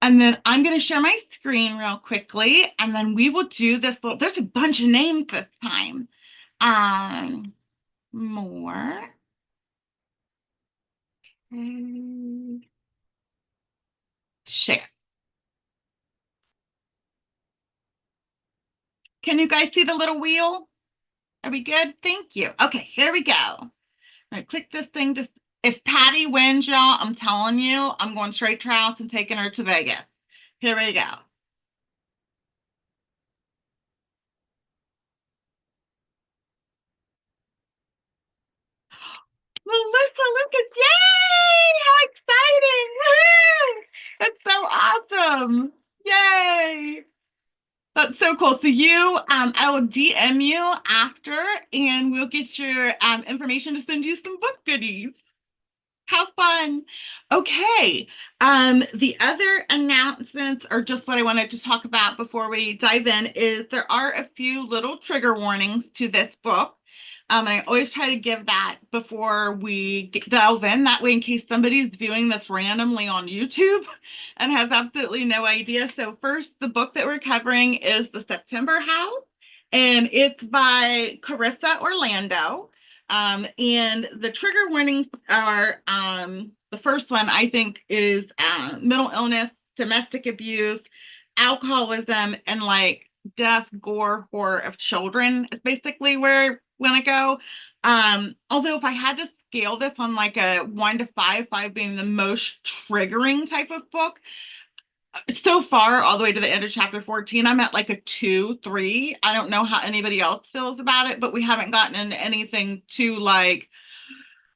And then I'm going to share my screen real quickly, and then we will do this little, there's a bunch of names this time. Um, more. Share. Can you guys see the little wheel? Are we good? Thank you. Okay, here we go. All right, click this thing. Just if Patty wins, y'all, I'm telling you, I'm going straight to her house and taking her to Vegas. Here we go. Melissa Lucas, yay! How exciting! Woo! That's so awesome. Yay! That's so cool. So I will DM you after and we'll get your information to send you some book goodies. How fun. Okay. The other announcements are just what I wanted to talk about before we dive in is there are a few little trigger warnings to this book. And I always try to give that before we delve in. That way, in case somebody's viewing this randomly on YouTube and has absolutely no idea. So first, the book that we're covering is The September House, and it's by Carissa Orlando. And the trigger warnings are the first one, I think, is mental illness, domestic abuse, alcoholism, and like death, gore, horror of children is basically where I want to go. Although, if I had to scale this on like a 1 to 5, 5 being the most triggering type of book, so far, all the way to the end of chapter 14, I'm at like a 2, 3. I don't know how anybody else feels about it, but we haven't gotten into anything too like,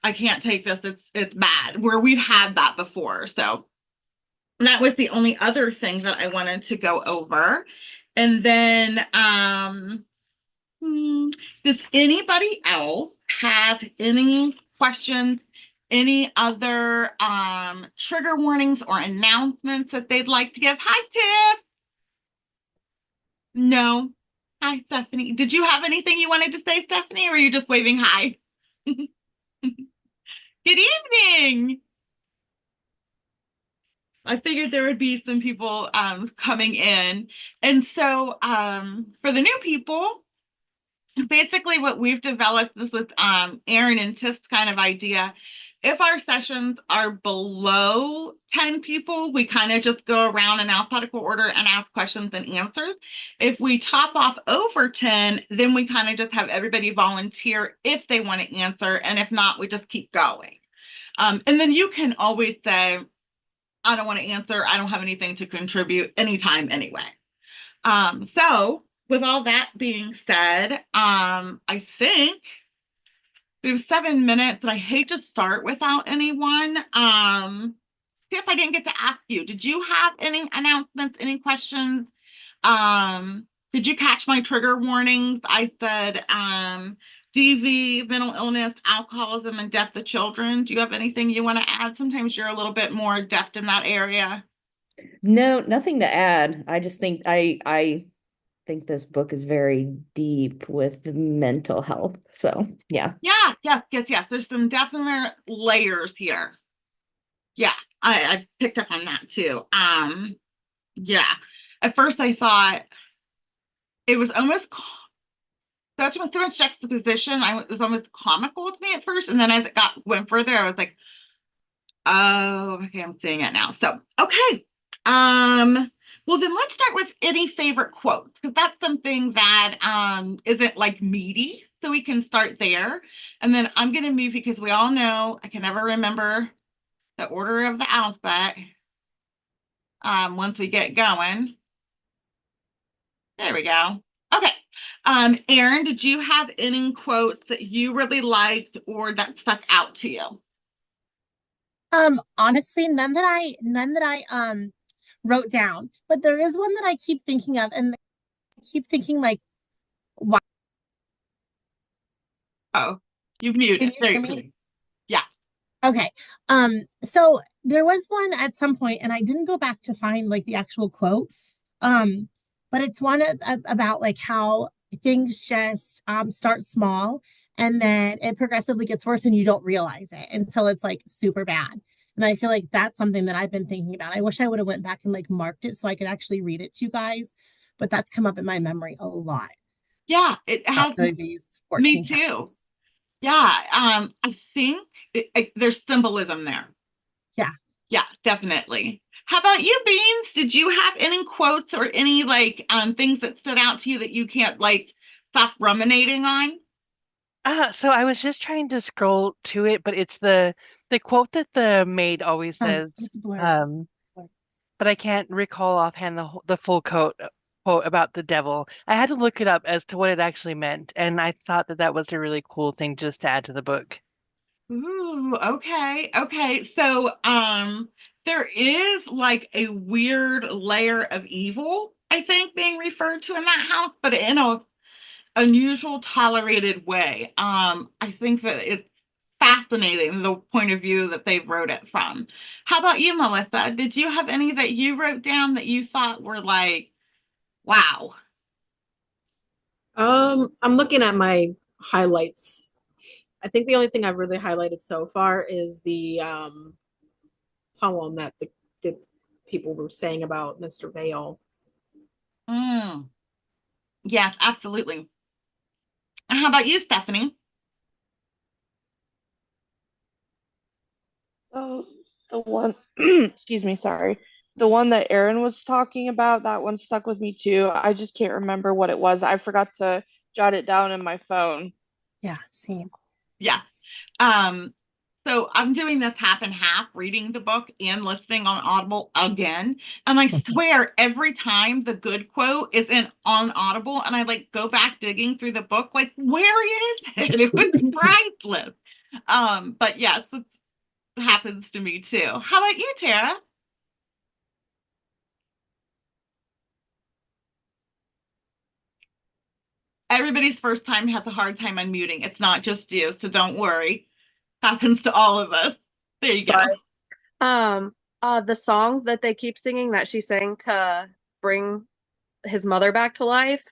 I can't take this, it's bad, where we've had that before. So that was the only other thing that I wanted to go over. And then does anybody else have any questions, any other trigger warnings or announcements that they'd like to give? Hi, Tiff. No. Hi, Stephanie. Did you have anything you wanted to say, Stephanie, or are you just waving hi? Good evening. I figured there would be some people coming in. And so for the new people, basically what we've developed, this was Aaron and Tiff's kind of idea. If our sessions are below 10 people, we kind of just go around in alphabetical order and ask questions and answers. If we top off over 10, then we kind of just have everybody volunteer if they want to answer. And if not, we just keep going. And then you can always say, I don't want to answer. I don't have anything to contribute anytime anyway. So with all that being said, I think we have 7 minutes, but I hate to start without anyone. See if I didn't get to ask you, did you have any announcements, any questions? Did you catch my trigger warnings? I said DV, mental illness, alcoholism, and death of children. Do you have anything you want to add? Sometimes you're a little bit more adept in that area. No, nothing to add. I just think I think this book is very deep with mental health. So, yeah. Yeah, yes, yes, yes. There's some definite layers here. Yeah, I picked up on that too. Yeah. At first I thought it was almost such so much juxtaposition. It was almost comical to me at first, and then as it went further, I was like, oh, okay, I'm seeing it now. So, okay. Well then let's start with any favorite quotes, because that's something that isn't like meaty. So we can start there. And then I'm gonna move because we all know I can never remember the order of the alphabet once we get going. There we go. Okay. Erin, did you have any quotes that you really liked or that stuck out to you? Honestly, none that I wrote down, but there is one that I keep thinking of, and I keep thinking like, why? Oh, you've Can muted. you There hear you go. me? Yeah. Okay. So there was one at some point, and I didn't go back to find like the actual quote. Um, but it's one about like how things just start small and then it progressively gets worse and you don't realize it until it's like super bad. And I feel like that's something that I've been thinking about. I wish I would have went back and like marked it so I could actually read it to you guys, but that's come up in my memory a lot Yeah, it about has these me 14 too. chapters. Yeah, I think there's symbolism there. Yeah. Yeah, definitely. How about you, Beans? Did you have any quotes or any like things that stood out to you that you can't like stop ruminating on? So I was just trying to scroll to it, but it's the quote that the maid always says. It's blurry. Um, but I can't recall offhand the full quote about the devil. I had to look it up as to what it actually meant, and I thought that that was a really cool thing just to add to the book. Ooh, okay, okay. So, there is like a weird layer of evil, I think, being referred to in that house, but in a unusual, tolerated way. I think that it's fascinating the point of view that they wrote it from. How about you, Melissa? Did you have any that you wrote down that you thought were like, wow? I'm looking at my highlights. I think the only thing I've really highlighted so far is the poem that the people were saying about Mr. Vale. Mm, yes, absolutely. How about you, Stephanie? Oh, the one, excuse me, sorry. The one that Aaron was talking about, that one stuck with me too. I just can't remember what it was. I forgot to jot it down in my phone. Yeah, same. Yeah. Um, so I'm doing this half and half, reading the book and listening on Audible again. And I swear every time the good quote is in on Audible and I like go back digging through the book, like, where is it? It was priceless. But yes, it happens to me too. How about you, Tara? Everybody's first time has a hard time unmuting. It's not just you, so don't worry. Happens to all of us. There you go. Sorry. Um, the song that they keep singing that she sang to bring his mother back to life.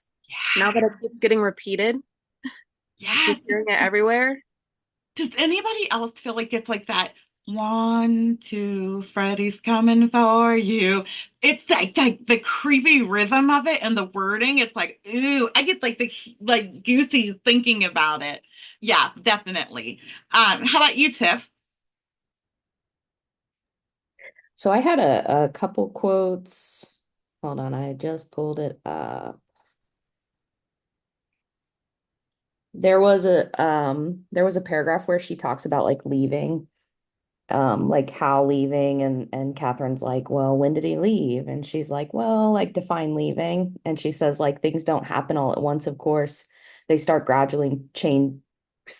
Now that it keeps getting repeated, she's Yes. hearing it everywhere. Does anybody else feel like it's like that? One, two, Freddy's coming for you. It's like the creepy rhythm of it and the wording. It's like, ooh, I get like the like goosey thinking about it. Yeah, definitely. How about you, Tiff? So I had a couple quotes. Hold on, I just pulled it up. There was a paragraph where she talks about like leaving, like Hal leaving, and Catherine's like, well, when did he leave? And she's like, well, like define leaving. And she says like things don't happen all at once, of course. They start gradually change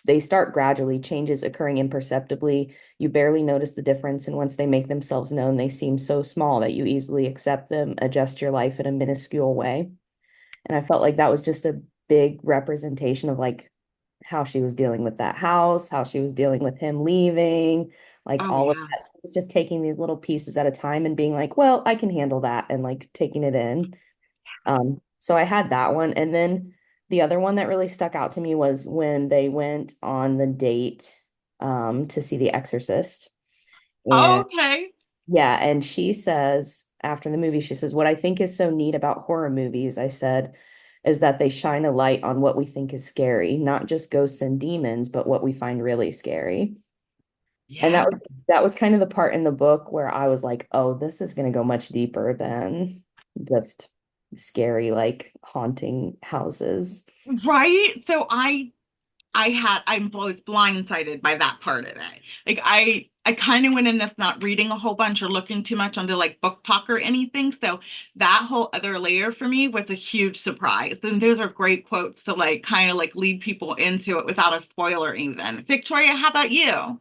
they start gradually, changes occurring imperceptibly. You barely notice the difference, and once they make themselves known, they seem so small that you easily accept them, adjust your life in a minuscule way. And I felt like that was just a big representation of like how she was dealing with that house, how she was dealing with him leaving, like Oh all of yeah. that. She was just taking these little pieces at a time and being like, well, I can handle that, and like taking it in. So I had that one. And then the other one that really stuck out to me was when they went on the date to see The Exorcist. And Okay. yeah, and she says after the movie, she says, what I think is so neat about horror movies, I said, is that they shine a light on what we think is scary, not just ghosts and demons, but what we find really scary. And Yeah. that was kind of the part in the book where I was like, oh, this is going to go much deeper than just scary, like haunting houses. Right. So I'm always blindsided by that part of it. Like I kind of went in this not reading a whole bunch or looking too much onto like book talk or anything. So that whole other layer for me was a huge surprise. And those are great quotes to like kind of like lead people into it without a spoiler even. Victoria, how about you?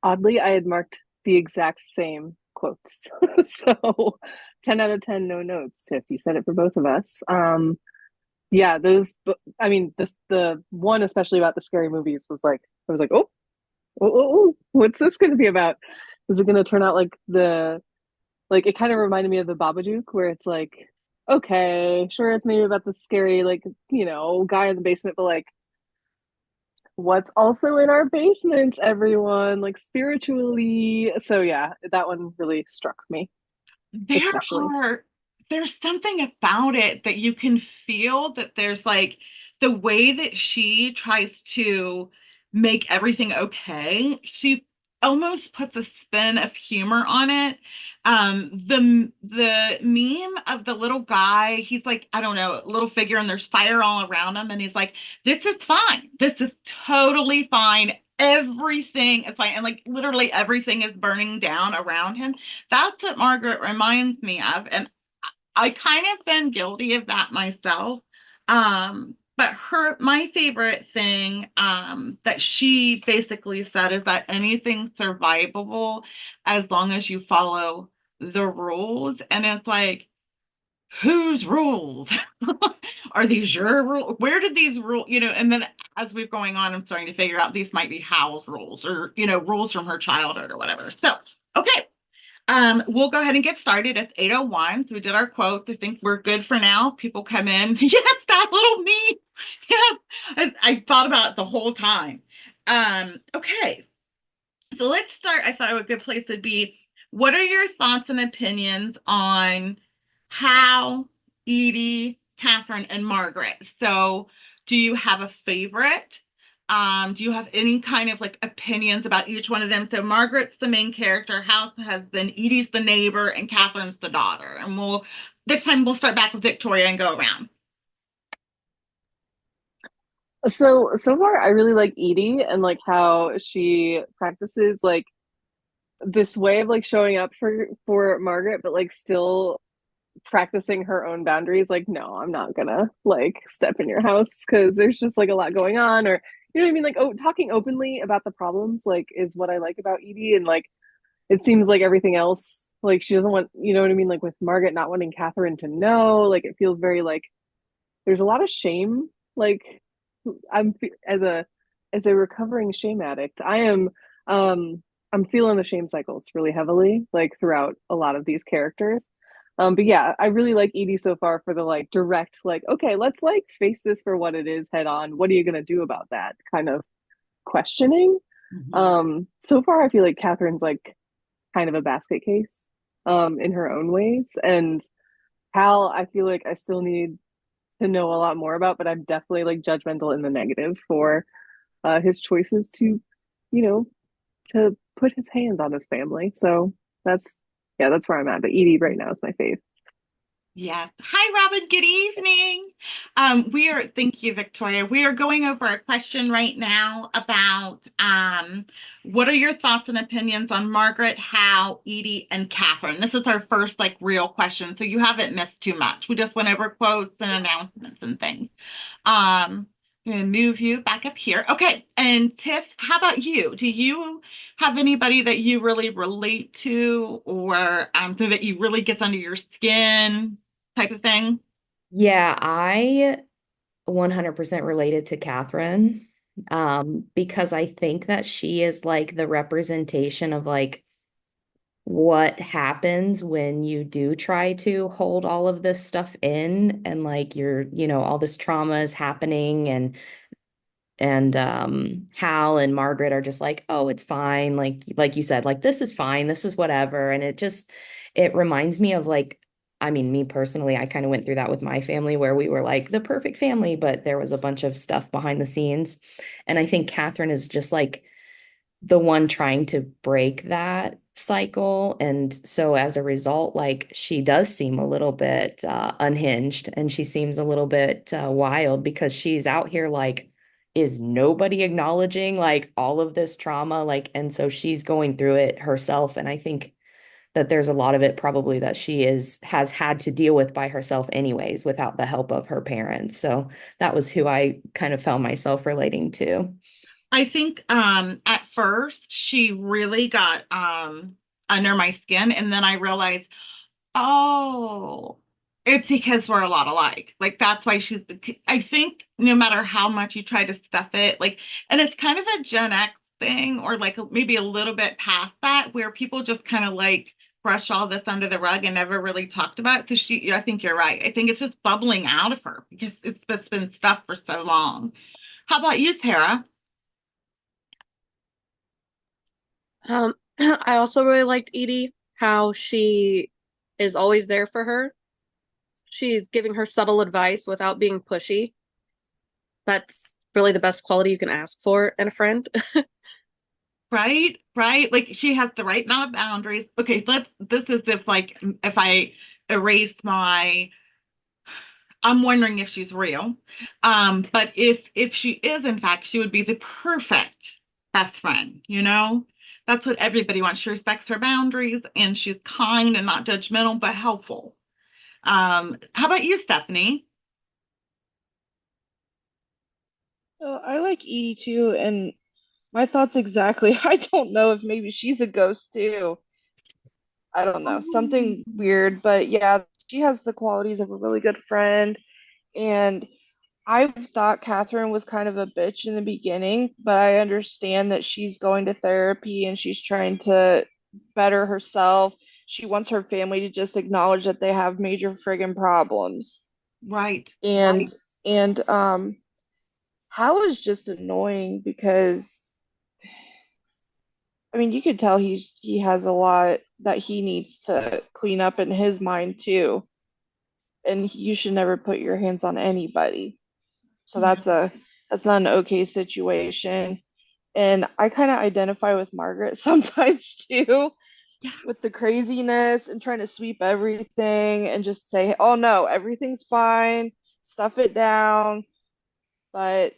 Oddly, I had marked the exact same quotes. So 10 out of 10, no notes, Tiff. You said it for both of us. Yeah, I mean, the one especially about the scary movies was like, I was like, what's this going to be about? Is it going to turn out like it kind of reminded me of the Babadook, where it's like, okay, sure, it's maybe about the scary, like, guy in the basement, but like, what's also in our basements, everyone, like spiritually. So yeah, that one really struck me, There especially. are, there's something about it that you can feel that there's like the way that she tries to make everything okay. She almost puts a spin of humor on it. The meme of the little guy, he's like, I don't know, a little figure, and there's fire all around him, and he's like, this is fine. This is totally fine. Everything is fine. And like literally everything is burning down around him. That's what Margaret reminds me of. And I kind of been guilty of that myself. But my favorite thing that she basically said is that anything's survivable as long as you follow the rules. And it's like, whose rules? Are these your rules? Where did these rules, and then as we're going on, I'm starting to figure out these might be Hal's rules or, rules from her childhood or whatever. So, okay. We'll go ahead and get started. It's 8:01. So we did our quote. I think we're good for now. People come in. Yes, that little me. Yes. I thought about it the whole time. Okay. So let's start. I thought a good place would be, what are your thoughts and opinions on how Edie, Catherine, and Margaret? So do you have a favorite? Do you have any kind of like opinions about each one of them? So Margaret's the main character, Hal's the husband, Edie's the neighbor, and Catherine's the daughter. And this time we'll start back with Victoria and go around. So far I really like Edie and like how she practices like this way of like showing up for Margaret, but like still practicing her own boundaries. Like, no, I'm not gonna like step in your house because there's just like a lot going on, or you know what I mean? Like, oh, talking openly about the problems like is what I like about Edie, and like it seems like everything else, like she doesn't want, you know what I mean? Like with Margaret not wanting Catherine to know, like it feels very like there's a lot of shame. Like I'm as a recovering shame addict, um I'm feeling the shame cycles really heavily, like throughout a lot of these characters. But yeah, I really like Edie so far for the like direct, like, okay, let's like face this for what it is head on. What are you gonna do about that kind of questioning? Mhm. So far I feel like Catherine's like kind of a basket case, in her own ways. And Hal, I feel like I still need to know a lot more about, but I'm definitely like judgmental in the negative for his choices to, you know, to put his hands on his family. So that's yeah, that's where I'm at. But Edie right now is my fave. Yes. Hi, Robin. Good evening. Thank you, Victoria. We are going over a question right now about what are your thoughts and opinions on Margaret, Hal, Edie, and Catherine? This is our first like real question, so you haven't missed too much. We just went over quotes and announcements and things. I'm going to move you back up here. Okay. And Tiff, how about you? Do you have anybody that you really relate to, or so that you really gets under your skin type of thing? Yeah, I 100% related to Catherine, because I think that she is like the representation of like what happens when you do try to hold all of this stuff in, and like all this trauma is happening, and Hal and Margaret are just like, oh, it's fine, like you said, like this is fine, this is whatever. And it reminds me of like, I mean, me personally, I kind of went through that with my family where we were like the perfect family, but there was a bunch of stuff behind the scenes. And I think Catherine is just like the one trying to break that cycle. And so as a result, like she does seem a little bit unhinged, and she seems a little bit wild because she's out here like, is nobody acknowledging like all of this trauma? Like, and so she's going through it herself. And I think that there's a lot of it probably that has had to deal with by herself anyways, without the help of her parents. So that was who I kind of found myself relating to. I think at first she really got under my skin, and then I realized, oh, it's because we're a lot alike. Like that's why I think no matter how much you try to stuff it, like, and it's kind of a Gen X thing, or like maybe a little bit past that, where people just kind of like brush all this under the rug and never really talked about it. So I think you're right. I think it's just bubbling out of her because it's been stuffed for so long. How about you, Sarah? I also really liked Edie, how she is always there for her. She's giving her subtle advice without being pushy. That's really the best quality you can ask for in a friend. Right, right. Like she has the right amount of boundaries. Okay, this is if like if I erase my I'm wondering if she's real. But if she is, in fact, she would be the perfect best friend, you know? That's what everybody wants. She respects her boundaries and she's kind and not judgmental, but helpful. How about you, Stephanie? So I like Edie too, and my thoughts exactly. I don't know if maybe she's a ghost too. I don't know, Oh, something weird, but yeah, she has the qualities of a really good friend. And I thought Catherine was kind of a bitch in the beginning, but I understand that she's going to therapy and she's trying to better herself. She wants her family to just acknowledge that they have major friggin' problems. right. And and Hal is just annoying because I mean you could tell he has a lot that he needs to clean up in his mind too. And you should never put your hands on anybody. So that's not an okay situation. And I kind of identify with Margaret sometimes too, Yeah, with the craziness and trying to sweep everything and just say, "Oh no, everything's fine, stuff it down." But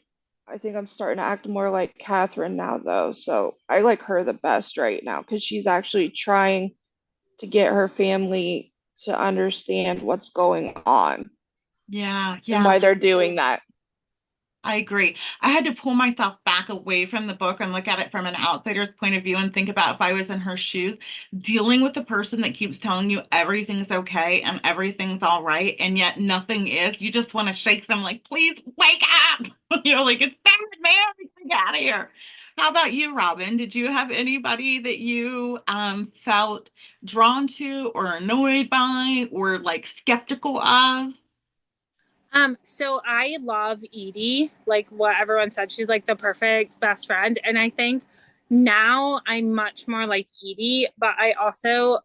I think I'm starting to act more like Catherine now, though. So I like her the best right now because she's actually trying to get her family to understand what's going on yeah, and yeah. why they're doing that. I agree. I had to pull myself back away from the book and look at it from an outsider's point of view and think about if I was in her shoes, dealing with the person that keeps telling you everything's okay and everything's all right, and yet nothing is. You just want to shake them like, please wake up. You know, like it's bad, man. Get out of here. How about you, Robin? Did you have anybody that you felt drawn to or annoyed by or like skeptical of? So I love Edie, like what everyone said. She's like the perfect best friend. And I think now I'm much more like Edie, but I also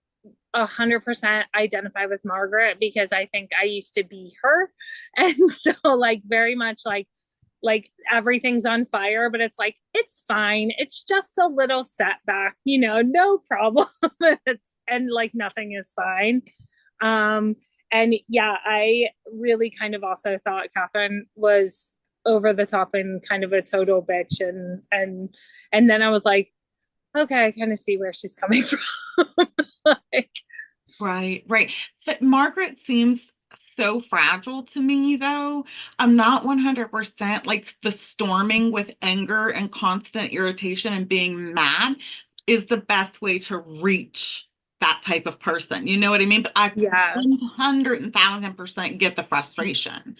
100% identify with Margaret because I think I used to be her. And so like very much like everything's on fire, but it's like it's fine. It's just a little setback, no problem. And like nothing is fine. Um, and yeah, I really kind of also thought Catherine was over the top and kind of a total bitch, and then I was like, okay, I kind of see where she's coming from. Like, Right, right. But Margaret seems so fragile to me, though. I'm not 100% like the storming with anger and constant irritation and being mad is the best way to reach that type of person. You know what I mean? But I yeah, 100,000% get the frustration.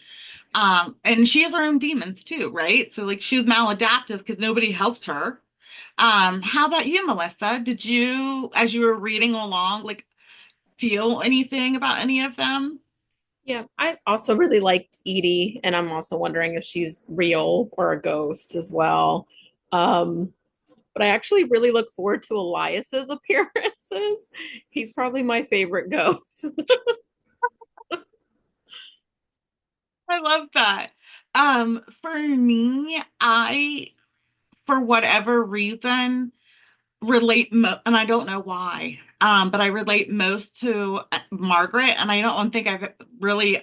And she has her own demons too, right? So like she's maladaptive because nobody helped her. How about you, Melissa? Did you, as you were reading along, like feel anything about any of them? Yeah, I also really liked Edie, and I'm also wondering if she's real or a ghost as well. Um, but I actually really look forward to Elias's appearances. He's probably my favorite ghost. I love that. For me, for whatever reason, and I don't know why, but I relate most to Margaret, and I don't think I've really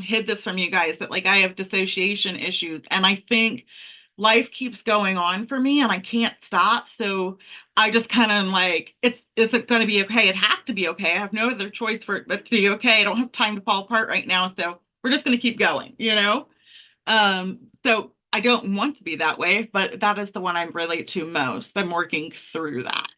hid this from you guys, but like I have dissociation issues, and I think life keeps going on for me, and I can't stop. So I just kind of like it's going to be okay. It has to be okay. I have no other choice for it but to be okay. I don't have time to fall apart right now, so we're just going to keep going, you know? So I don't want to be that way, but that is the one I relate to most. I'm working through that.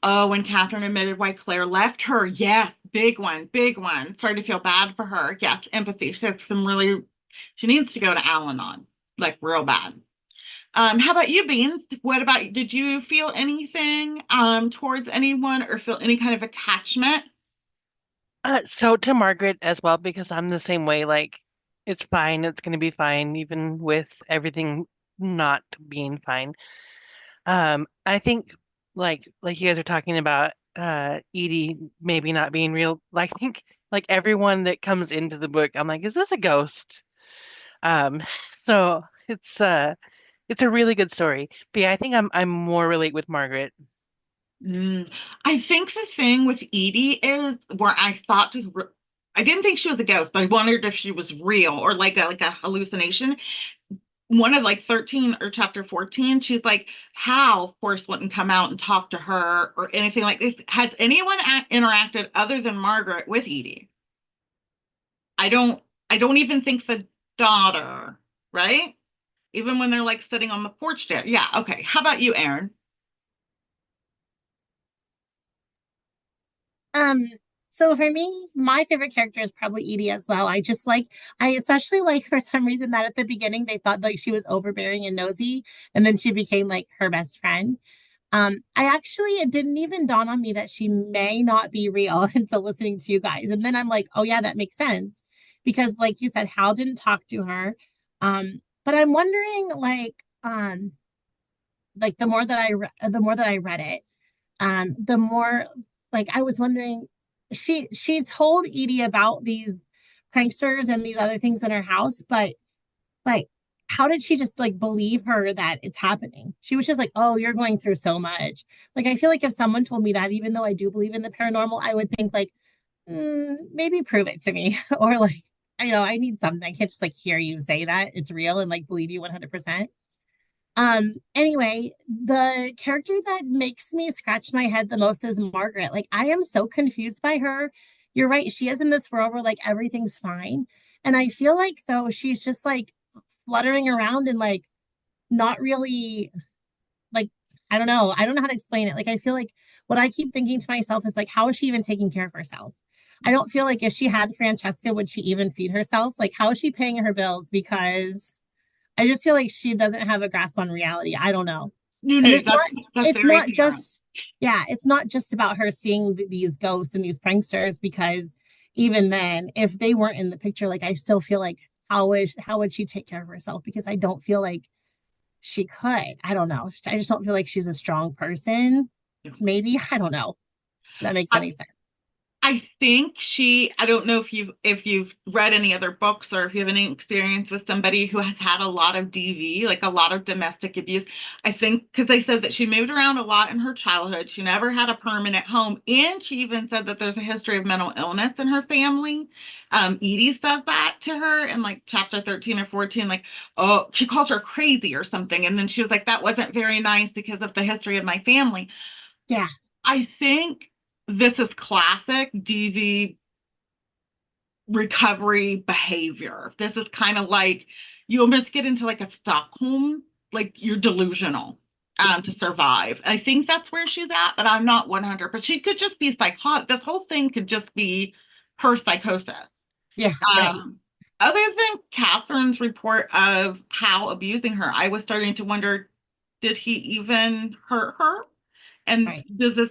Oh, when Catherine admitted why Claire left her. Yes, big one, big one. Started to feel bad for her. Yes, empathy. She needs to go to Al-Anon, like real bad. How about you, Beans? Did you feel anything towards anyone or feel any kind of attachment? So to Margaret as well, because I'm the same way. Like, it's fine. It's going to be fine, even with everything not being fine. I think like you guys are talking about Edie maybe not being real. Like, I think like everyone that comes into the book, I'm like, is this a ghost? Um, so it's a really good story. But yeah, I think I'm more relate with Margaret. Mm. I think the thing with Edie is where I thought just I didn't think she was a ghost, but I wondered if she was real or like a hallucination. One of like 13 or chapter 14, she's like, how of course wouldn't come out and talk to her or anything like this. Has anyone interacted other than Margaret with Edie? I don't I don't even think the daughter, right? Even when they're like sitting on the porch there. Yeah, okay. How about you, Aaron? Um, so for me, my favorite character is probably Edie as well. I especially like for some reason that at the beginning they thought like she was overbearing and nosy, and then she became like her best friend. I actually, it didn't even dawn on me that she may not be real until listening to you guys. And then I'm like, oh yeah, that makes sense. Because like you said, Hal didn't talk to her. But I'm wondering like the more that I read it, the more like I was wondering, she told Edie about these pranksters and these other things in her house, but like how did she just like believe her that it's happening? She was just like, oh, you're going through so much. Like I feel like if someone told me that, even though I do believe in the paranormal, I would think like, maybe prove it to me. Or like, I need something. I can't just like hear you say that it's real and like believe you 100%. Anyway, the character that makes me scratch my head the most is Margaret. Like, I am so confused by her. You're right, she is in this world where like everything's fine. And I feel like though she's just like fluttering around and like not really like I don't know. I don't know how to explain it. Like I feel like what I keep thinking to myself is like, how is she even taking care of herself? I don't feel like if she had Francesca, would she even feed herself? Like, how is she paying her bills? Because I just feel like she doesn't have a grasp on reality. I don't know. No, And no, that's it's very not apparent. just yeah, it's not just about her seeing these ghosts and these pranksters because even then, if they weren't in the picture, like I still feel like how would she take care of herself? Because I don't feel like she could. I don't know. I just don't feel like she's a strong person. Maybe. I don't know if that makes any sense. I think I don't know if you've read any other books or if you have any experience with somebody who has had a lot of DV, like a lot of domestic abuse. I think because they said that she moved around a lot in her childhood. She never had a permanent home. And she even said that there's a history of mental illness in her family. Edie says that to her in like chapter 13 or 14, like, oh, she calls her crazy or something. And then she was like, that wasn't very nice because of the history of my family. Yeah. I think this is classic DV recovery behavior. This is kind of like you almost get into like a Stockholm, like you're delusional to survive. I think that's where she's at, but I'm not 100%. She could just be psychotic. This whole thing could just be her psychosis. Yeah. Right. Other than Catherine's report of how abusing her, I was starting to wonder, did he even hurt her? And Right. does this,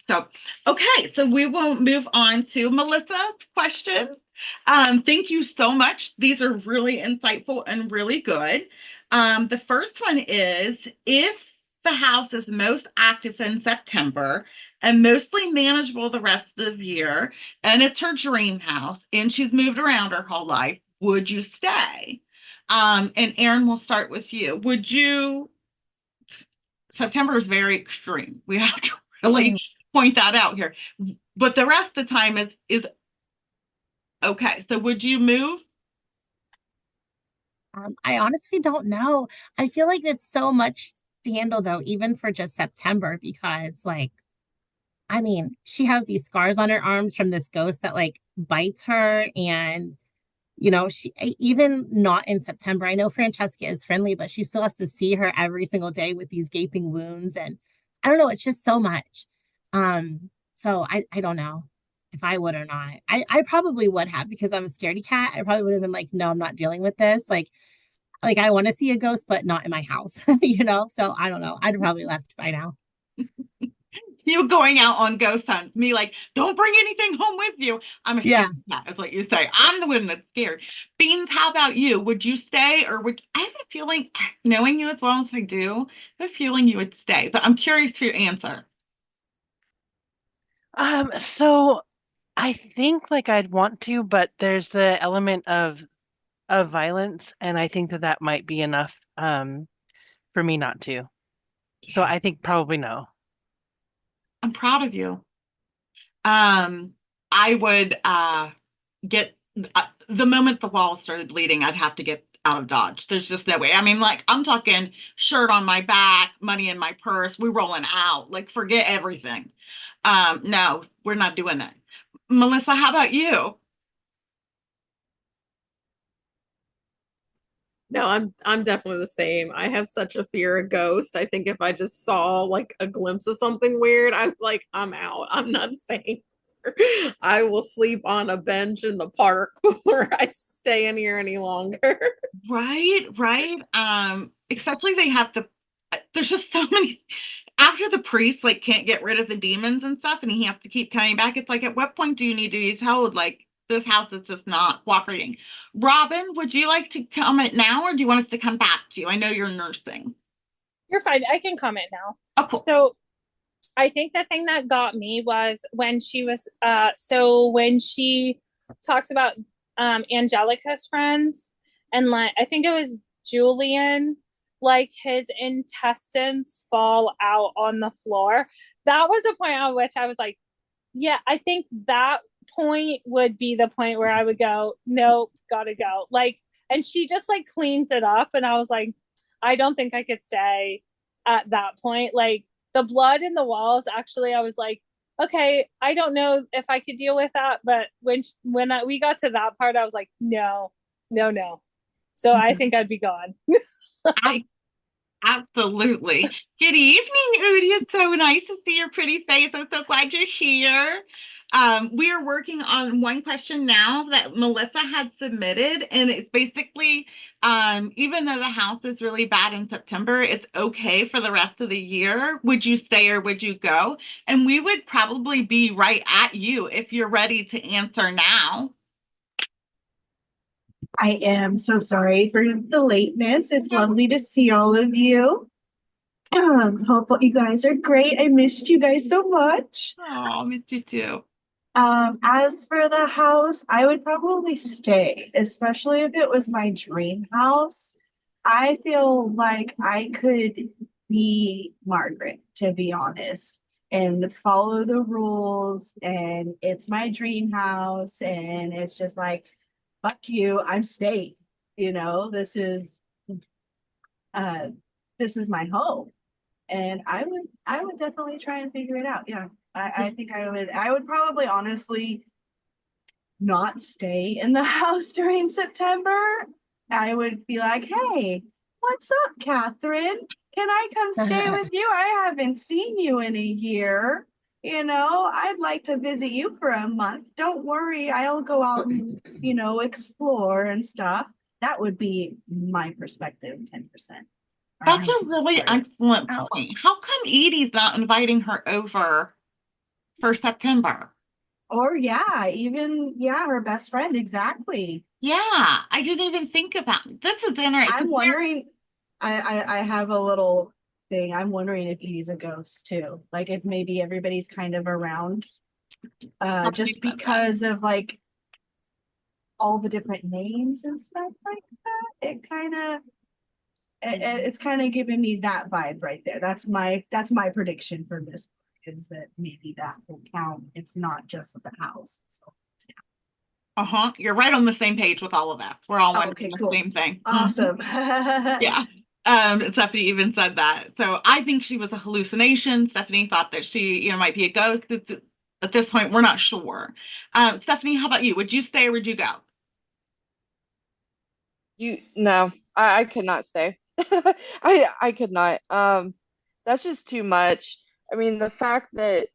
so okay, so we will move on to Melissa's questions. Thank you so much. These are really insightful and really good. The first one is if the house is most active in September and mostly manageable the rest of the year, and it's her dream house, and she's moved around her whole life, would you stay? And Aaron, we'll start with you. Would you September is very extreme. We have to really point that out here. But the rest of the time is okay. So would you move? I honestly don't know. I feel like it's so much to handle though, even for just September, because like, I mean, she has these scars on her arms from this ghost that like bites her. And, she even not in September, I know Francesca is friendly, but she still has to see her every single day with these gaping wounds. And I don't know, it's just so much. So I don't know if I would or not. I probably would have because I'm a scaredy cat. I probably would have been like, no, I'm not dealing with this. Like I want to see a ghost, but not in my house, So I don't know. I'd probably left by now. You going out on ghost hunts, me like, don't bring anything home with you. I'm a Yeah. scared cat, is what you say. I'm the one that's scared. Beans, how about you? Would you stay or would I have a feeling, knowing you as well as I do, I have a feeling you would stay, but I'm curious for your answer. So I think like I'd want to, but there's the element of violence, and I think that that might be enough for me not to. So Yeah. I think probably no. I'm proud of you. Um, I would get the moment the wall started bleeding, I'd have to get out of Dodge. There's just no way. I mean, like I'm talking shirt on my back, money in my purse, we rolling out. Like forget everything. No, we're not doing that. Melissa, how about you? No, I'm definitely the same. I have such a fear of ghosts. I think if I just saw like a glimpse of something weird, I'm like, I'm out. I'm not staying here. I will sleep on a bench in the park before I stay in here any longer. Right, right. Especially they have the there's just so many after the priest like can't get rid of the demons and stuff and he has to keep coming back. It's like at what point do you need to be told like this house is just not cooperating? Robin, would you like to comment now or do you want us to come back to you? I know you're nursing. You're fine. I can comment now. Oh, cool. So I think the thing that got me was when she was when she talks about Angelica's friends and like I think it was Julian, like his intestines fall out on the floor. That was a point at which I was like, yeah, I think that point would be the point where I would go, nope, gotta go. Like, and she just like cleans it up, and I was like, I don't think I could stay at that point. Like the blood in the walls, actually, I was like, okay, I don't know if I could deal with that. But we got to that part, I was like, no, no, no. So I think I'd be gone. I absolutely. Good evening, Udi. It's so nice to see your pretty face. I'm so glad you're here. We are working on one question now that Melissa had submitted, and it's basically, even though the house is really bad in September, it's okay for the rest of the year. Would you stay or would you go? And we would probably be right at you if you're ready to answer now. I am so sorry for the lateness. It's lovely to see all of you. Hope you guys are great. I missed you guys so much. Oh, missed you too. As for the house, I would probably stay, especially if it was my dream house. I feel like I could be Margaret, to be honest, and follow the rules, and it's my dream house, and it's just like, fuck you, I'm staying. You know, uh this is my home. And I would definitely try and figure it out. Yeah. I think I would probably honestly not stay in the house during September. I would be like, hey, what's up, Catherine? Can I come stay with you? I haven't seen you in a year. You know, I'd like to visit you for a month. Don't worry, I'll go out and, explore and stuff. That would be my perspective, 10%. That's a really excellent point. How come Edie's not inviting her over for September? Or yeah, even yeah, her best friend, exactly. Yeah, I didn't even think about it. This is interesting. I'm wondering, I have a little thing. I'm wondering if he's a ghost too. Like if maybe everybody's kind of around, just because of like all the different names and stuff like that. It's kind of giving me that vibe right there. That's my prediction for this book, is that maybe that will count. It's not just the house. So, Uh-huh. You're right on the same page with all of us. We're all wondering okay, the cool. same thing. Awesome. Yeah. Stephanie even said that. So I think she was a hallucination. Stephanie thought that she, might be a ghost. At this point, we're not sure. Stephanie, how about you? Would you stay or would you go? No, I could not stay. I could not. That's just too much. I mean, the fact that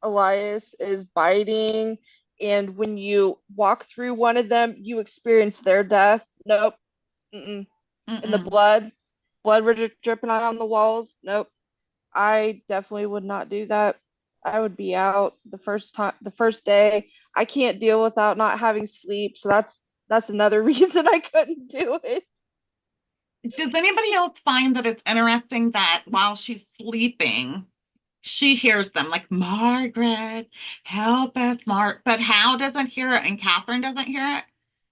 Elias is biting, and when you walk through one of them, you experience their death. Nope. Mm-mm. And the Mm-mm. blood dripping out on the walls. Nope. I definitely would not do that. I would be out the first day. I can't deal without not having sleep, so that's another reason I couldn't do it. Does anybody else find that it's interesting that while she's sleeping, she hears them like, Margaret, help us, Mark. But Hal doesn't hear it and Catherine doesn't hear it.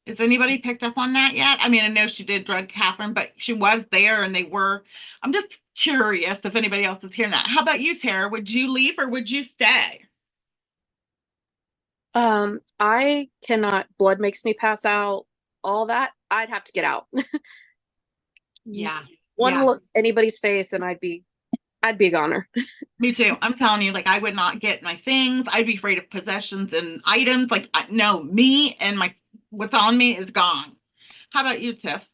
Has anybody picked up on that yet? I mean, I know she did drug Catherine, but she was there and they were. I'm just curious if anybody else is hearing that. How about you, Tara? Would you leave or would you stay? I cannot, blood makes me pass out, all that. I'd have to get out. Yeah. One Yeah. look anybody's face and I'd be a goner. Me too. I'm telling you, like, I would not get my things. I'd be afraid of possessions and items. Like, no, me and my what's on me is gone. How about you, Tiff?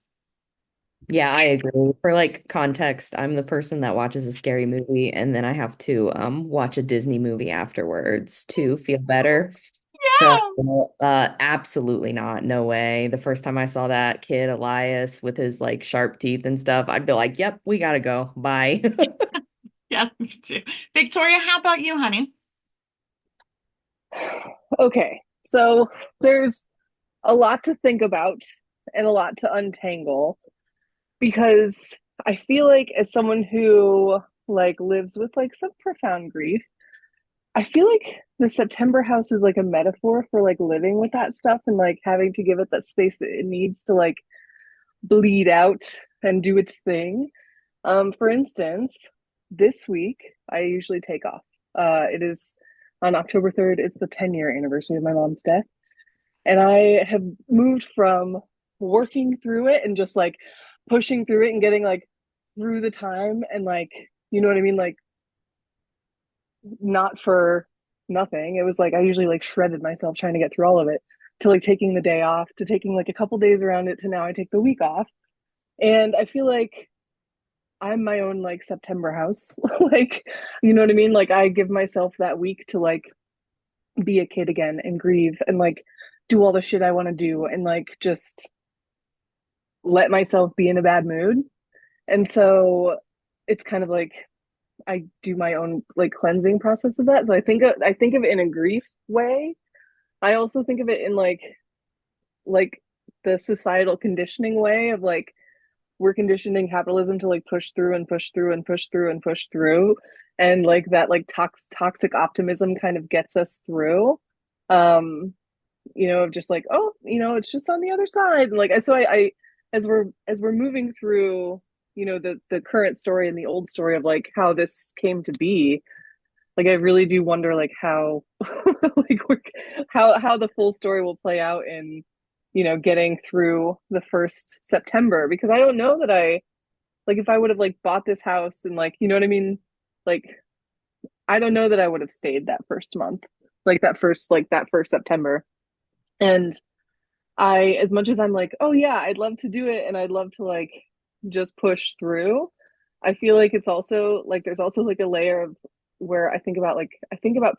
Yeah, I agree. For like context, I'm the person that watches a scary movie and then I have to watch a Disney movie afterwards to feel better. So Yeah. absolutely not. No way. The first time I saw that kid Elias with his like sharp teeth and stuff, I'd be like, "Yep, we gotta go. Bye." Yes, me too. Victoria, how about you, honey? Okay, so there's a lot to think about and a lot to untangle because I feel like as someone who like lives with like some profound grief, I feel like the September house is like a metaphor for like living with that stuff and like having to give it that space that it needs to like bleed out and do its thing. For instance, this week I usually take off. It is on October 3rd, it's the 10-year anniversary of my mom's death. And I have moved from working through it and just like pushing through it and getting like through the time and like, you know what I mean? Like, not for nothing. It was like I usually like shredded myself trying to get through all of it to like taking the day off to taking like a couple days around it to now I take the week off. And I feel like I'm my own like September house. Like, you know what I mean? Like I give myself that week to like be a kid again and grieve and like do all the shit I want to do and like just let myself be in a bad mood. And so it's kind of like I do my own like cleansing process of that. So I think of it in a grief way. I also think of it in like the societal conditioning way of like we're conditioning capitalism to like push through and push through and push through and push through and like that like toxic optimism kind of gets us through. Um you know, of just like, oh, you know, it's just on the other side. And like so I as we're moving through, you know, the current story and the old story of like how this came to be, like I really do wonder like how like how the full story will play out in, you know, getting through the first September, because I don't know that I like if I would have like bought this house and like, you know what I mean, like I don't know that I would have stayed that first month, like that first September. And I, as much as I'm like, oh yeah, I'd love to do it and I'd love to like just push through, I feel like it's also like there's also like a layer of where I think about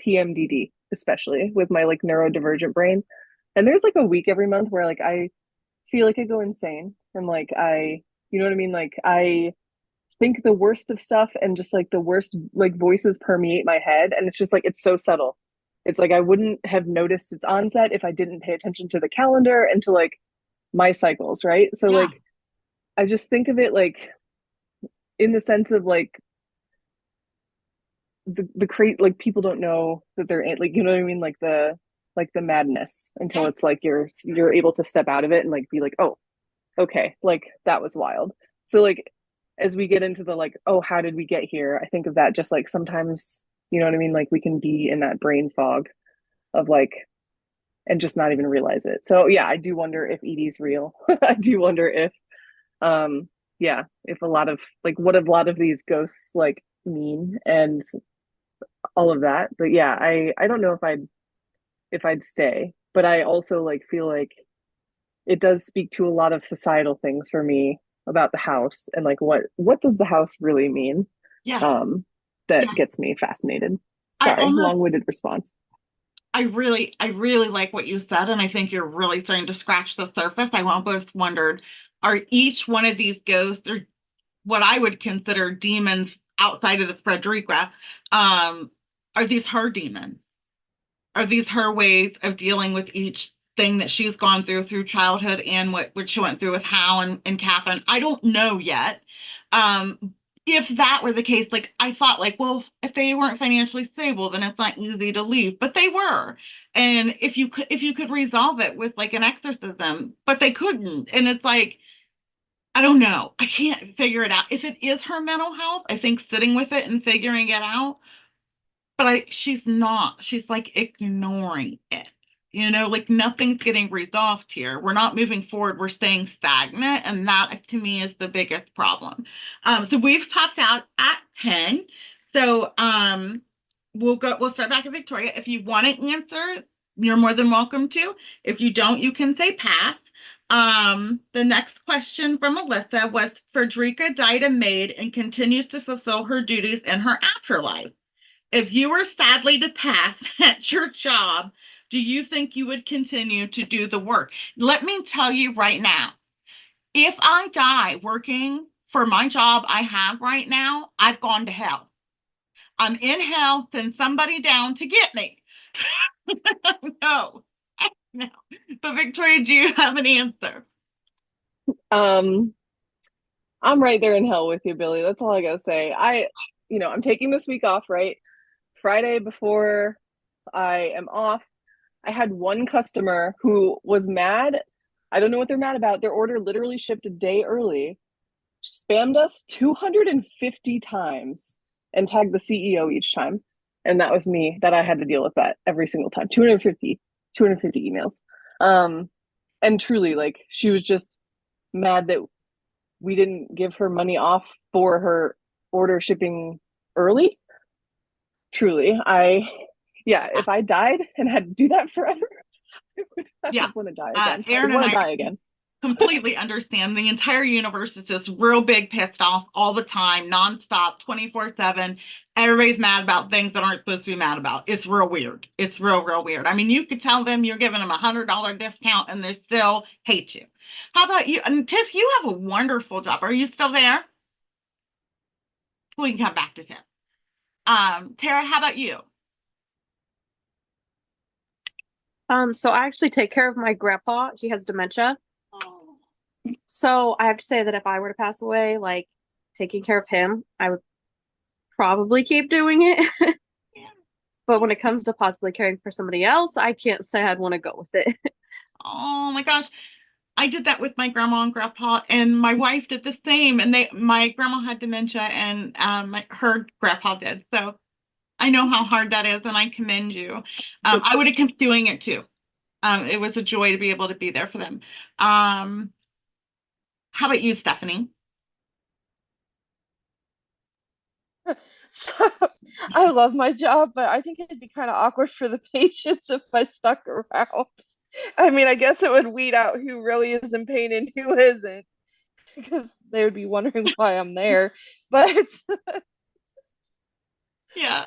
PMDD, especially with my like neurodivergent brain. And there's like a week every month where like I feel like I go insane and like you know what I mean? Like I think the worst of stuff and just like the worst like voices permeate my head and it's just like it's so subtle. It's like I wouldn't have noticed its onset if I didn't pay attention to the calendar and to like my cycles, right? So Yeah. like I just think of it like in the sense of like the crate like people don't know that they're in, like, you know what I mean, like the madness until it's like you're able to step out of it and like be like, oh, okay, like that was wild. So like as we get into the like, oh, how did we get here, I think of that just like sometimes, you know what I mean, like we can be in that brain fog of like and just not even realize it. So yeah, I do wonder if Edie's real. I do wonder if yeah, if a lot of like what a lot of these ghosts like mean and all of that. But yeah, I don't know if I'd stay, but I also like feel like it does speak to a lot of societal things for me about the house and like what does the house really mean? Yeah. Um that Yeah. gets me fascinated. I Sorry, almost long-winded response. I really like what you said, and I think you're really starting to scratch the surface. I almost wondered, are each one of these ghosts or what I would consider demons outside of the Frederica, um, Are these her demons? Are these her ways of dealing with each thing that she's gone through childhood and what she went through with Hal and Catherine? I don't know yet. If that were the case, like I thought, like, well, if they weren't financially stable, then it's not easy to leave, but they were. And if you could resolve it with like an exorcism, but they couldn't. And it's like, I don't know. I can't figure it out. If it is her mental health, I think sitting with it and figuring it out, but she's not. She's like ignoring it. Like nothing's getting resolved here. We're not moving forward. We're staying stagnant, and that to me is the biggest problem. So we've topped out at 10. So we'll start back at Victoria. If you want to answer, you're more than welcome to. If you don't, you can say pass. The next question from Alyssa was Frederica died a maid and continues to fulfill her duties in her afterlife. If you were sadly to pass at your job, do you think you would continue to do the work? Let me tell you right now, if I die working for my job I have right now, I've gone to hell. I'm in hell, send somebody down to get me. No, no. But Victoria, do you have an answer? I'm right there in hell with you, Billy. That's all I gotta say. I'm taking this week off, right? Friday before I am off, I had one customer who was mad. I don't know what they're mad about. Their order literally shipped a day early, spammed us 250 times, and tagged the CEO each time. And that was me that I had to deal with that every single time. 250 emails. And truly, like, she was just mad that we didn't give her money off for her order shipping early. Truly, if I died and had to do that forever, I would want to die again. Aaron I want and to die again. Completely understand. The entire universe is just real big pissed off all the time, nonstop, 24/7. Everybody's mad about things that aren't supposed to be mad about. It's real weird. It's real, real weird. I mean, you could tell them you're giving them $100 discount and they still hate you. How about you? And Tiff, you have a wonderful job. Are you still there? We can come back to Tiff. Tara, how about you? So I actually take care of my grandpa. He has dementia. Oh. So I have to say that if I were to pass away, like taking care of him, I would probably keep doing it. But when it comes to possibly caring for somebody else, I can't say I'd want to go with it. Oh my gosh. I did that with my grandma and grandpa, and my wife did the same. And my grandma had dementia, and her grandpa did. So I know how hard that is, and I commend you. I would have kept doing it too. It was a joy to be able to be there for them. How about you, Stephanie? So I love my job, but I think it'd be kind of awkward for the patients if I stuck around. I mean, I guess it would weed out who really is in pain and who isn't, because they would be wondering why I'm there. But Yeah.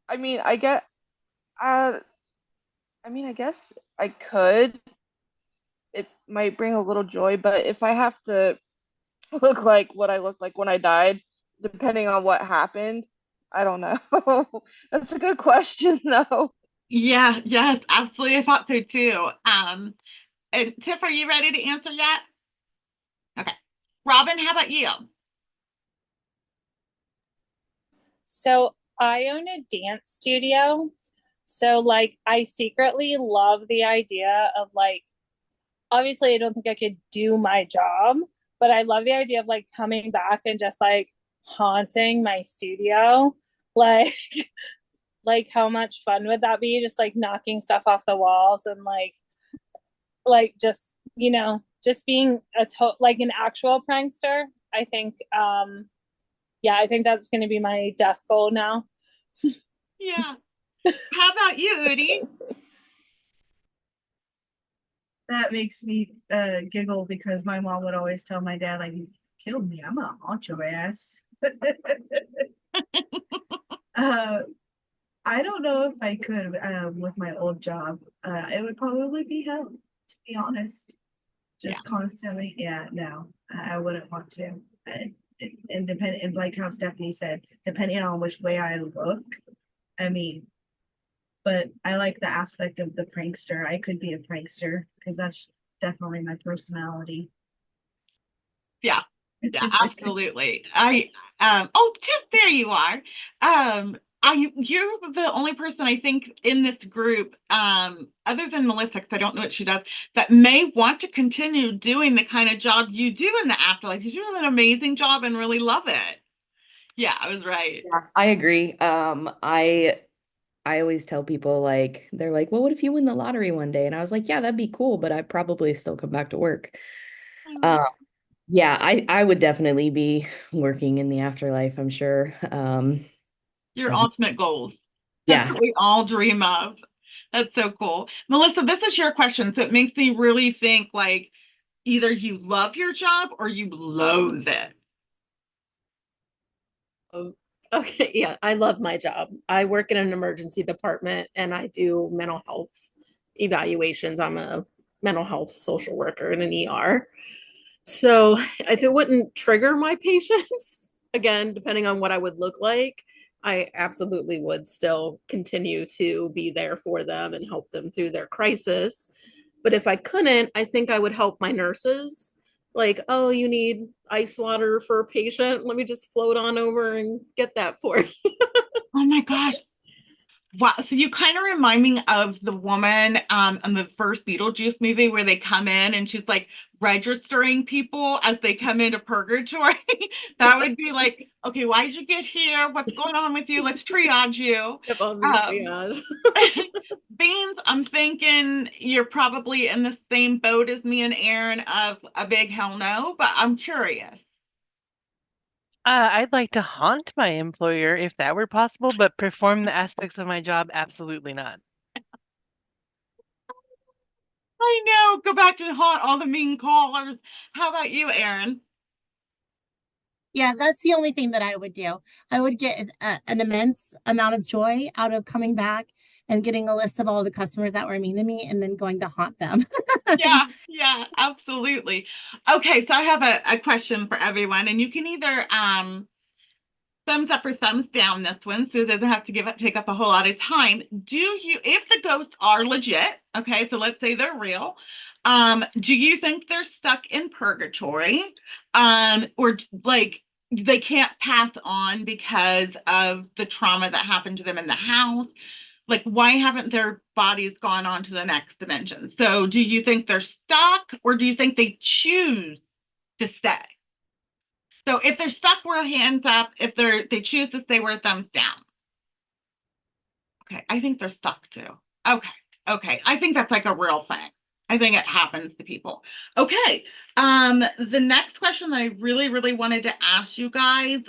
I mean, uh, I guess I could. It might bring a little joy, but if I have to look like what I looked like when I died, depending on what happened, I don't know. That's a good question, though. Yeah, yes, absolutely. I thought so too. And Tiff, are you ready to answer yet? Okay. Robin, how about you? So I own a dance studio. So like I secretly love the idea of like obviously I don't think I could do my job, but I love the idea of like coming back and just like haunting my studio. Like like how much fun would that be? Just like knocking stuff off the walls and like just, just being like an actual prankster. I think yeah, I think that's going to be my death goal now. Yeah. How about you, Udi? That makes me giggle because my mom would always tell my dad, like, you killed me, I'm gonna haunt your ass. I don't know if I could with my old job. It would probably be hell, to be honest. Just constantly, yeah, no, I wouldn't want to. And like how Stephanie said, depending on which way I look, I mean, but I like the aspect of the prankster. I could be a prankster because that's definitely my personality. Yeah. Yeah, absolutely. Oh, Tiff, there you are. You're the only person I think in this group, other than Melissa, because I don't know what she does, that may want to continue doing the kind of job you do in the afterlife. Because you do an amazing job and really love it. Yeah, I was right. Yeah, I agree. I always tell people like they're like, "Well, what if you win the lottery one day?" And I was like, "Yeah, that'd be cool, but I'd probably still come back to work." Oh, Uh, yeah, I would definitely be working in the afterlife, I'm sure. your As ultimate goals. That's yeah. what we all dream of. That's so cool. Melissa, this is your question. So it makes me really think like either you love your job or you loathe it. Um, okay, yeah, I love my job. I work in an emergency department and I do mental health evaluations. I'm a mental health social worker in an ER. So if it wouldn't trigger my patients, again, depending on what I would look like, I absolutely would still continue to be there for them and help them through their crisis. But if I couldn't, I think I would help my nurses. Like, oh, you need ice water for a patient? Let me just float on over and get that for you. Oh my gosh. Wow. So you kind of remind me of the woman in the first Beetlejuice movie where they come in and she's like registering people as they come into purgatory. That would be like, okay, why did you get here? What's going on with you? Let's triage you. Yep, I'll be Um, triage. Beans, I'm thinking you're probably in the same boat as me and Aaron of a big hell no, but I'm curious. I'd like to haunt my employer if that were possible, but perform the aspects of my job, absolutely not. I know. Go back to haunt all the mean callers. How about you, Aaron? Yeah, that's the only thing that I would do. I would get an immense amount of joy out of coming back and getting a list of all the customers that were mean to me and then going to haunt them. Yeah, yeah, absolutely. Okay, so I have a question for everyone, and you can either thumbs up or thumbs down this one, so it doesn't have to take up a whole lot of time. Do you, if the ghosts are legit, okay, so let's say they're real, do you think they're stuck in purgatory, or like they can't pass on because of the trauma that happened to them in the house? Like, why haven't their bodies gone on to the next dimension? So, do you think they're stuck, or do you think they choose to stay? So if they're stuck, we're hands up. If they choose to stay, we're thumbs down. Okay, I think they're stuck too. Okay, okay. I think that's like a real thing. I think it happens to people. Okay. The next question that I really, really wanted to ask you guys,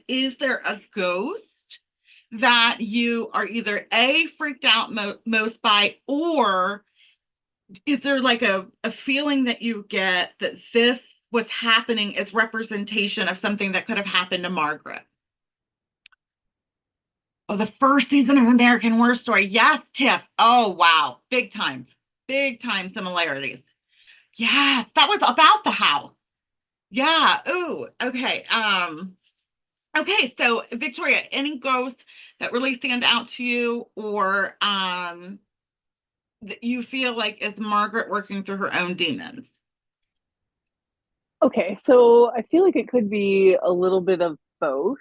is there a ghost that you are either A, freaked out most by, or is there like a feeling that you get that this what's happening is representation of something that could have happened to Margaret? Oh, the first season of American Horror Story. Yes, Tiff. Oh, wow. Big time similarities. Yes, that was about the house. Yeah. Ooh, okay. Okay, so Victoria, any ghosts that really stand out to you or that you feel like is Margaret working through her own demons? Okay, so I feel like it could be a little bit of both.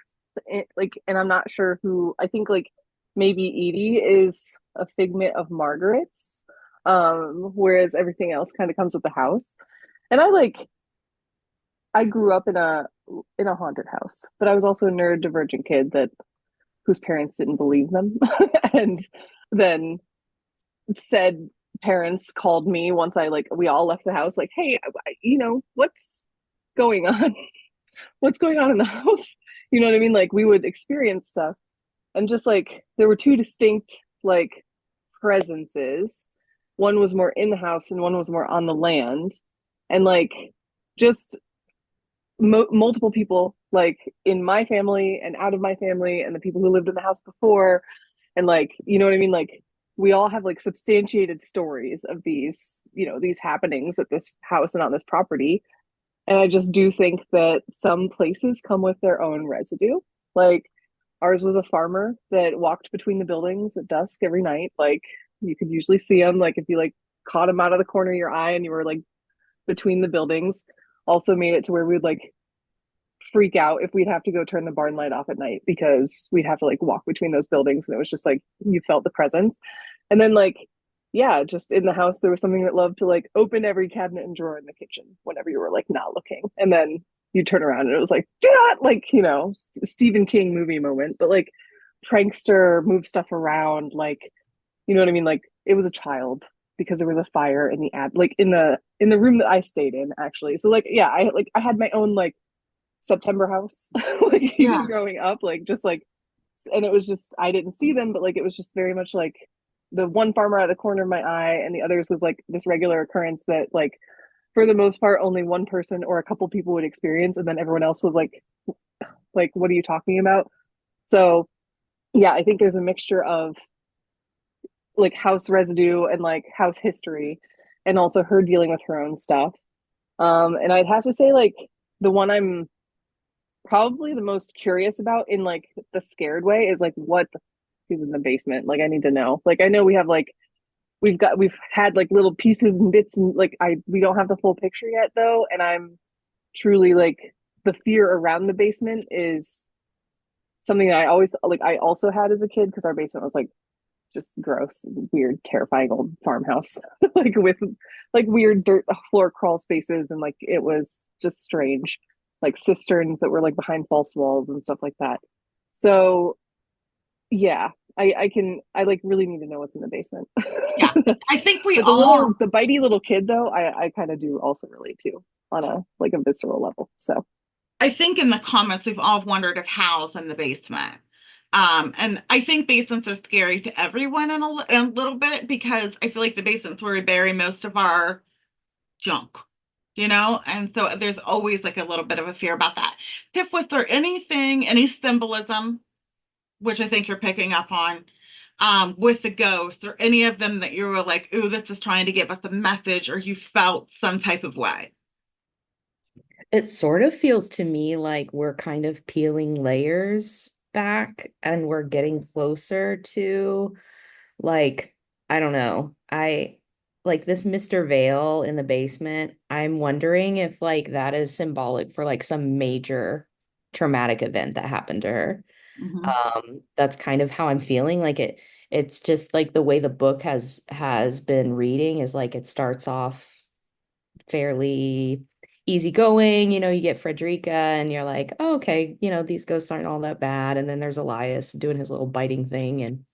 And I'm not sure who, I think like maybe Edie is a figment of Margaret's, whereas everything else kind of comes with the house. And I grew up in a haunted house, but I was also a neurodivergent kid that whose parents didn't believe them. And then said parents called me once we all left the house, like, hey, what's going on? What's going on in the house? You know what I mean? Like we would experience stuff and just like there were two distinct like presences. One was more in the house and one was more on the land. And like just multiple people like in my family and out of my family and the people who lived in the house before and like you know what I mean, like we all have like substantiated stories of these happenings at this house and on this property. And I just do think that some places come with their own residue. Like Ours was a farmer that walked between the buildings at dusk every night. Like you could usually see him, like if you like caught him out of the corner of your eye and you were like between the buildings. Also made it to where we would like freak out if we'd have to go turn the barn light off at night because we'd have to like walk between those buildings and it was just like you felt the presence. And then like yeah, just in the house there was something that loved to like open every cabinet and drawer in the kitchen whenever you were like not looking. And then you turn around and it was like like, you know, Stephen King movie moment, but like prankster, move stuff around, like you know what I mean? Like it was a child because there was a fire in the ad like in the room that I stayed in actually. So like yeah, I had my own like September house, like even Yeah. growing up, like just like, and it was just I didn't see them, but like it was just very much like the one farmer out of the corner of my eye, and the others was like this regular occurrence that like for the most part only one person or a couple people would experience, and then everyone else was like what are you talking about? So yeah, I think there's a mixture of like house residue and like house history, and also her dealing with her own stuff. And I'd have to say like the one I'm probably the most curious about in like the scared way is like what the is in the basement. Like I need to know. Like I know we have like we've had like little pieces and bits and like I we don't have the full picture yet though. And I'm truly like the fear around the basement is something that I always like I also had as a kid because our basement was like just gross, weird, terrifying old farmhouse, like with like weird dirt floor crawl spaces, and like it was just strange, like cisterns that were like behind false walls and stuff like that. So yeah, I like really need to know what's in the basement. Yeah. I think we But all, the bitey little kid though, I kind of do also relate to on a like a visceral level. So I think in the comments, we've all wondered if Hal's in the basement. And I think basements are scary to everyone in a little bit because I feel like the basement's where we bury most of our junk, you know? And so there's always like a little bit of a fear about that. Tiff, was there anything, any symbolism, which I think you're picking up on, with the ghosts or any of them that you were like, ooh, this is trying to give us a message, or you felt some type of way? It sort of feels to me like we're kind of peeling layers back and we're getting closer to like, I don't know. I like this Mr. Vale in the basement. I'm wondering if like that is symbolic for like some major traumatic event that happened to her. Mhm. That's kind of how I'm feeling. Like it's just like the way the book has been reading is like it starts off fairly easygoing. You know, you get Frederica and you're like, oh, okay, you know, these ghosts aren't all that bad. And then there's Elias doing his little biting thing. And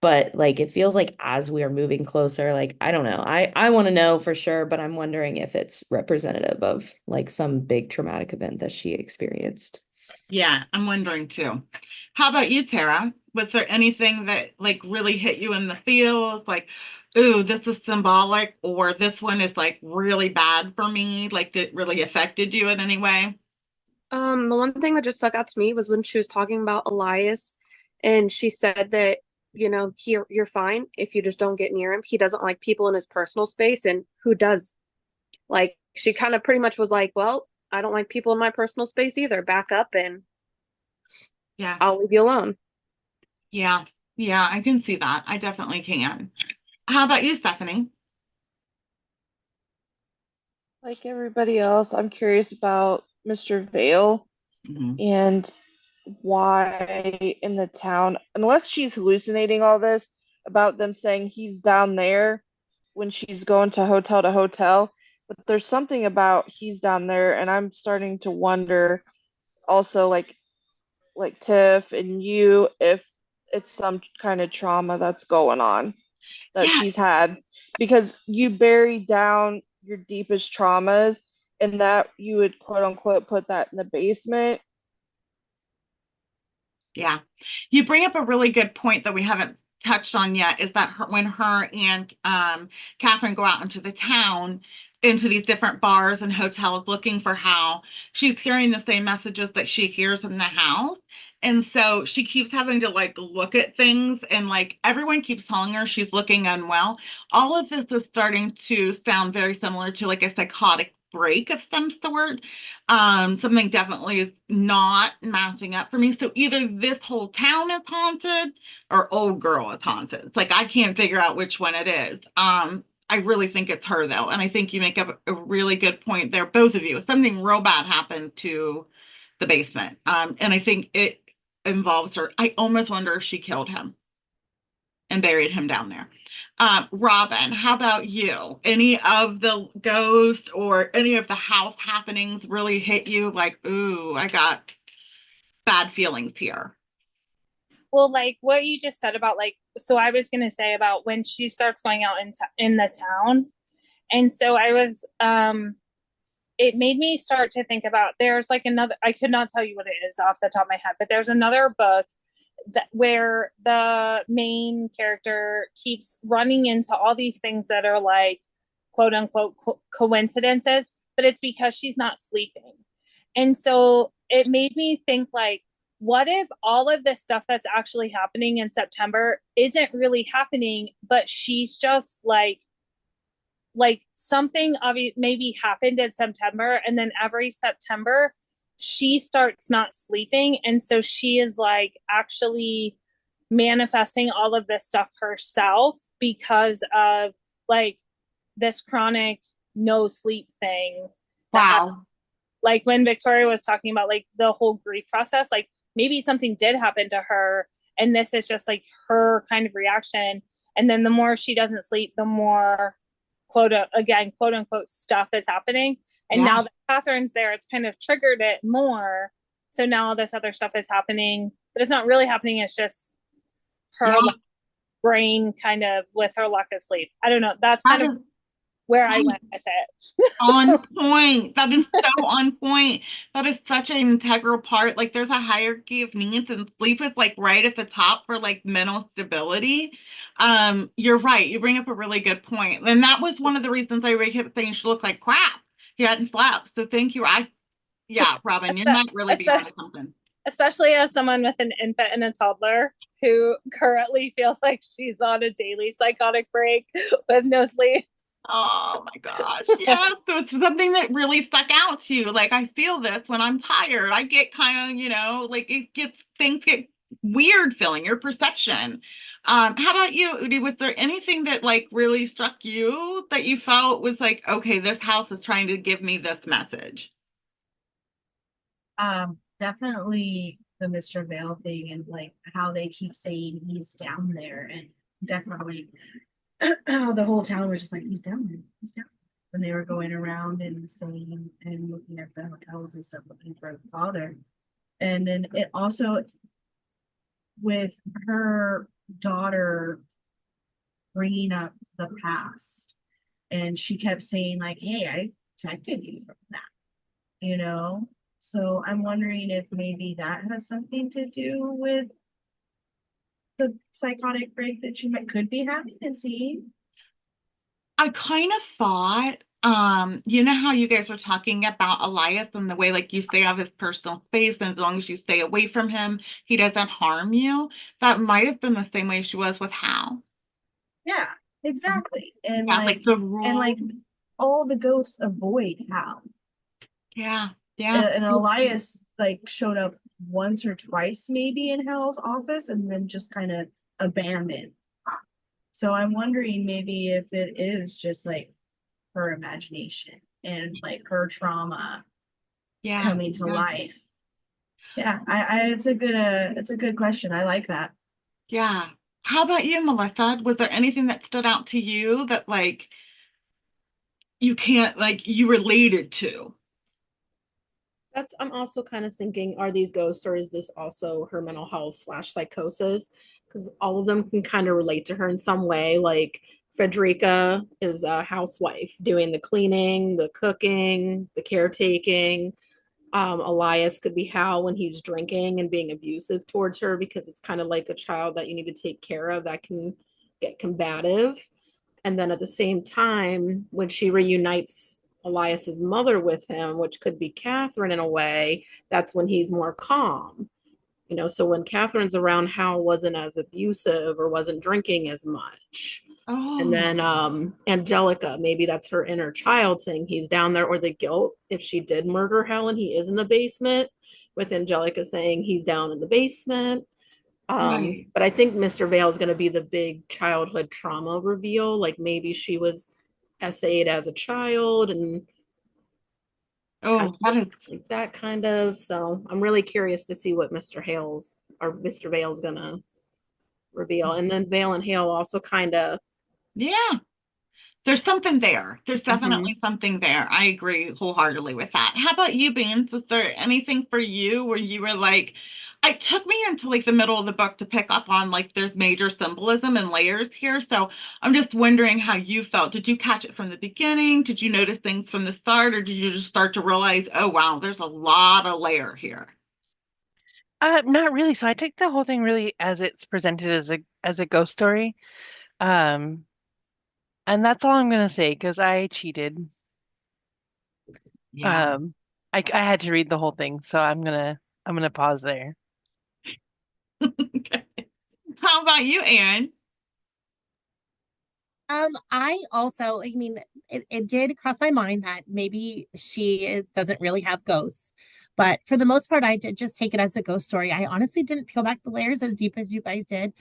but like it feels like as we are moving closer, like I don't know. I want to know for sure, but I'm wondering if it's representative of like some big traumatic event that she experienced. Yeah, I'm wondering too. How about you, Tara? Was there anything that like really hit you in the feels? Like, ooh, this is symbolic, or this one is like really bad for me, like it really affected you in any way? The one thing that just stuck out to me was when she was talking about Elias, and she said that, you know, you're fine if you just don't get near him. He doesn't like people in his personal space, and who does? Like, she kind of pretty much was like, well, I don't like people in my personal space either. Back up and Yeah, I'll leave you alone. yeah, yeah, I can see that. I definitely can. How about you, Stephanie? Like everybody else, I'm curious about Mr. Vale Mhm. and why in the town, unless she's hallucinating all this about them saying he's down there when she's going to hotel, but there's something about he's down there, and I'm starting to wonder also like Tiff and you if it's some kind of trauma that's going on that Yeah, she's had because you bury down your deepest traumas and that you would quote unquote put that in the basement. yeah. You bring up a really good point that we haven't touched on yet is that when her and Catherine go out into the town, into these different bars and hotels looking for Hal, she's hearing the same messages that she hears in the house. And so she keeps having to like look at things, and like everyone keeps telling her she's looking unwell. All of this is starting to sound very similar to like a psychotic break of some sort. Something definitely is not matching up for me. So either this whole town is haunted or old girl is haunted. It's like I can't figure out which one it is. I really think it's her though, and I think you make up a really good point there, both of you. Something real bad happened to the basement, and I think it involves her. I almost wonder if she killed him and buried him down there. Robin, how about you? Any of the ghosts or any of the house happenings really hit you like, ooh, I got bad feelings here? Well, like what you just said about like, so I was gonna say about when she starts going out in the town, and so I was, it made me start to think about there's like another. I could not tell you what it is off the top of my head, but there's another book where the main character keeps running into all these things that are like quote unquote coincidences, but it's because she's not sleeping. And so it made me think like, what if all of this stuff that's actually happening in September isn't really happening, but she's just like something maybe happened in September, and then every September she starts not sleeping, and so she is like actually manifesting all of this stuff herself because of like this chronic no sleep thing. Wow. Like when Victoria was talking about like the whole grief process, like maybe something did happen to her and this is just like her kind of reaction. And then the more she doesn't sleep, the more quote unquote stuff is happening. And now that Catherine's there, it's kind of triggered it more. So now this other stuff is happening, but it's not really happening. It's just her brain kind of with her lack of sleep. I don't know. That's kind of where I went with it. On point. That is so on point. That is such an integral part. Like there's a hierarchy of needs and sleep is like right at the top for like mental stability. You're right. You bring up a really good point. And that was one of the reasons I kept saying she looked like crap. He hadn't slept. So thank you. Robin, you might really be onto something. Especially as someone with an infant and a toddler who currently feels like she's on a daily psychotic break with no sleep. Oh my gosh. Yeah. So it's something that really stuck out to you. Like I feel this when I'm tired. I get kind of, like things get weird feeling your perception. How about you, Udi? Was there anything that like really struck you that you felt was like, okay, this house is trying to give me this message? Definitely the Mr. Vale thing and like how they keep saying he's down there, and definitely how the whole town was just like, he's down there, he's down there. When they were going around and saying and looking at the hotels and stuff, looking for the father. And then it also, with her daughter bringing up the past, and she kept saying like, hey, I protected you from that. So I'm wondering if maybe that has something to do with the psychotic break that she could be having and seeing. I kind of thought, you know how you guys were talking about Elias and the way like you stay out of his personal space, and as long as you stay away from him, he doesn't harm you. That might have been the same way she was with Hal. Yeah, exactly. And Yeah, like the rule. And like all the ghosts avoid Hal. Yeah. And Elias like showed up once or twice maybe in Hal's office and then just kind of abandoned. So I'm wondering maybe if it is just like her imagination and like her trauma coming to life. Yeah, it's a good question. I like that. Yeah. How about you, Melissa? Was there anything that stood out to you that like you can't like you related to? I'm also kind of thinking, are these ghosts or is this also her mental health / psychosis? Because all of them can kind of relate to her in some way. Like Frederica is a housewife doing the cleaning, the cooking, the caretaking. Elias could be Hal when he's drinking and being abusive towards her because it's kind of like a child that you need to take care of that can get combative. And then at the same time, when she reunites Elias's mother with him, which could be Catherine in a way, that's when he's more calm. So when Catherine's around, Hal wasn't as abusive or wasn't drinking as much. And then Oh, Angelica, maybe that's her inner child saying he's down there, or the guilt if she did murder Helen, he is in the basement, with Angelica saying he's down in the basement. right. But I think Mr. Vale is going to be the big childhood trauma reveal. Like maybe she was SA'd as a child and it's kind Oh, that of is, like that kind of. So I'm really curious to see what Mr. Vale's gonna reveal. And then Vale and Hale also kind of yeah. There's something there. There's mhm. definitely something there. I agree wholeheartedly with that. How about you, Beans? Was there anything for you where you were like, it took me until like the middle of the book to pick up on like there's major symbolism and layers here. So I'm just wondering how you felt. Did you catch it from the beginning? Did you notice things from the start, or did you just start to realize, oh wow, there's a lot of layer here? Not really. So I take the whole thing really as it's presented as a ghost story. Um, and that's all I'm gonna say because I cheated. Yeah. Um, I had to read the whole thing, so I'm gonna pause there. Okay. How about you, Aaron? I also, I mean, it did cross my mind that maybe she doesn't really have ghosts. But for the most part, I did just take it as a ghost story. I honestly didn't peel back the layers as deep as you guys did.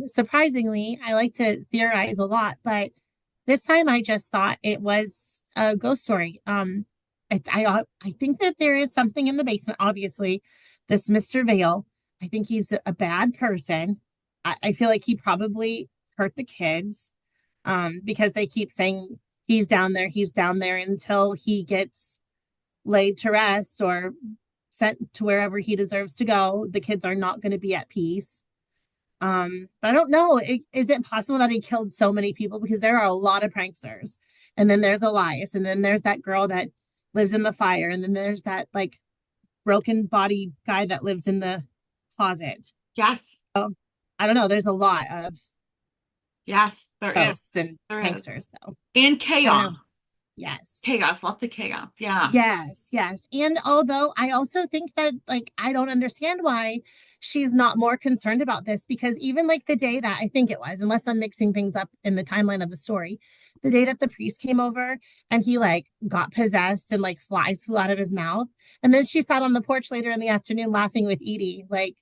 Surprisingly, I like to theorize a lot, but this time I just thought it was a ghost story. I think that there is something in the basement. Obviously, this Mr. Vale, I think he's a bad person. I feel like he probably hurt the kids because they keep saying he's down there until he gets laid to rest or sent to wherever he deserves to go. The kids are not going to be at peace. But I don't know. Is it possible that he killed so many people? Because there are a lot of pranksters. And then there's Elias, and then there's that girl that lives in the fire, and then there's that like broken body guy that lives in the closet. Yes. So I don't know. There's a lot of Yes, there is. ghosts and There is. pranksters, so And I don't chaos. know. Yes. Chaos, lots of chaos. Yeah. Yes, yes. And although I also think that, like, I don't understand why she's not more concerned about this, because even like the day that I think it was, unless I'm mixing things up in the timeline of the story, the day that the priest came over and he like got possessed and like flies flew out of his mouth. And then she sat on the porch later in the afternoon laughing with Edie. Like,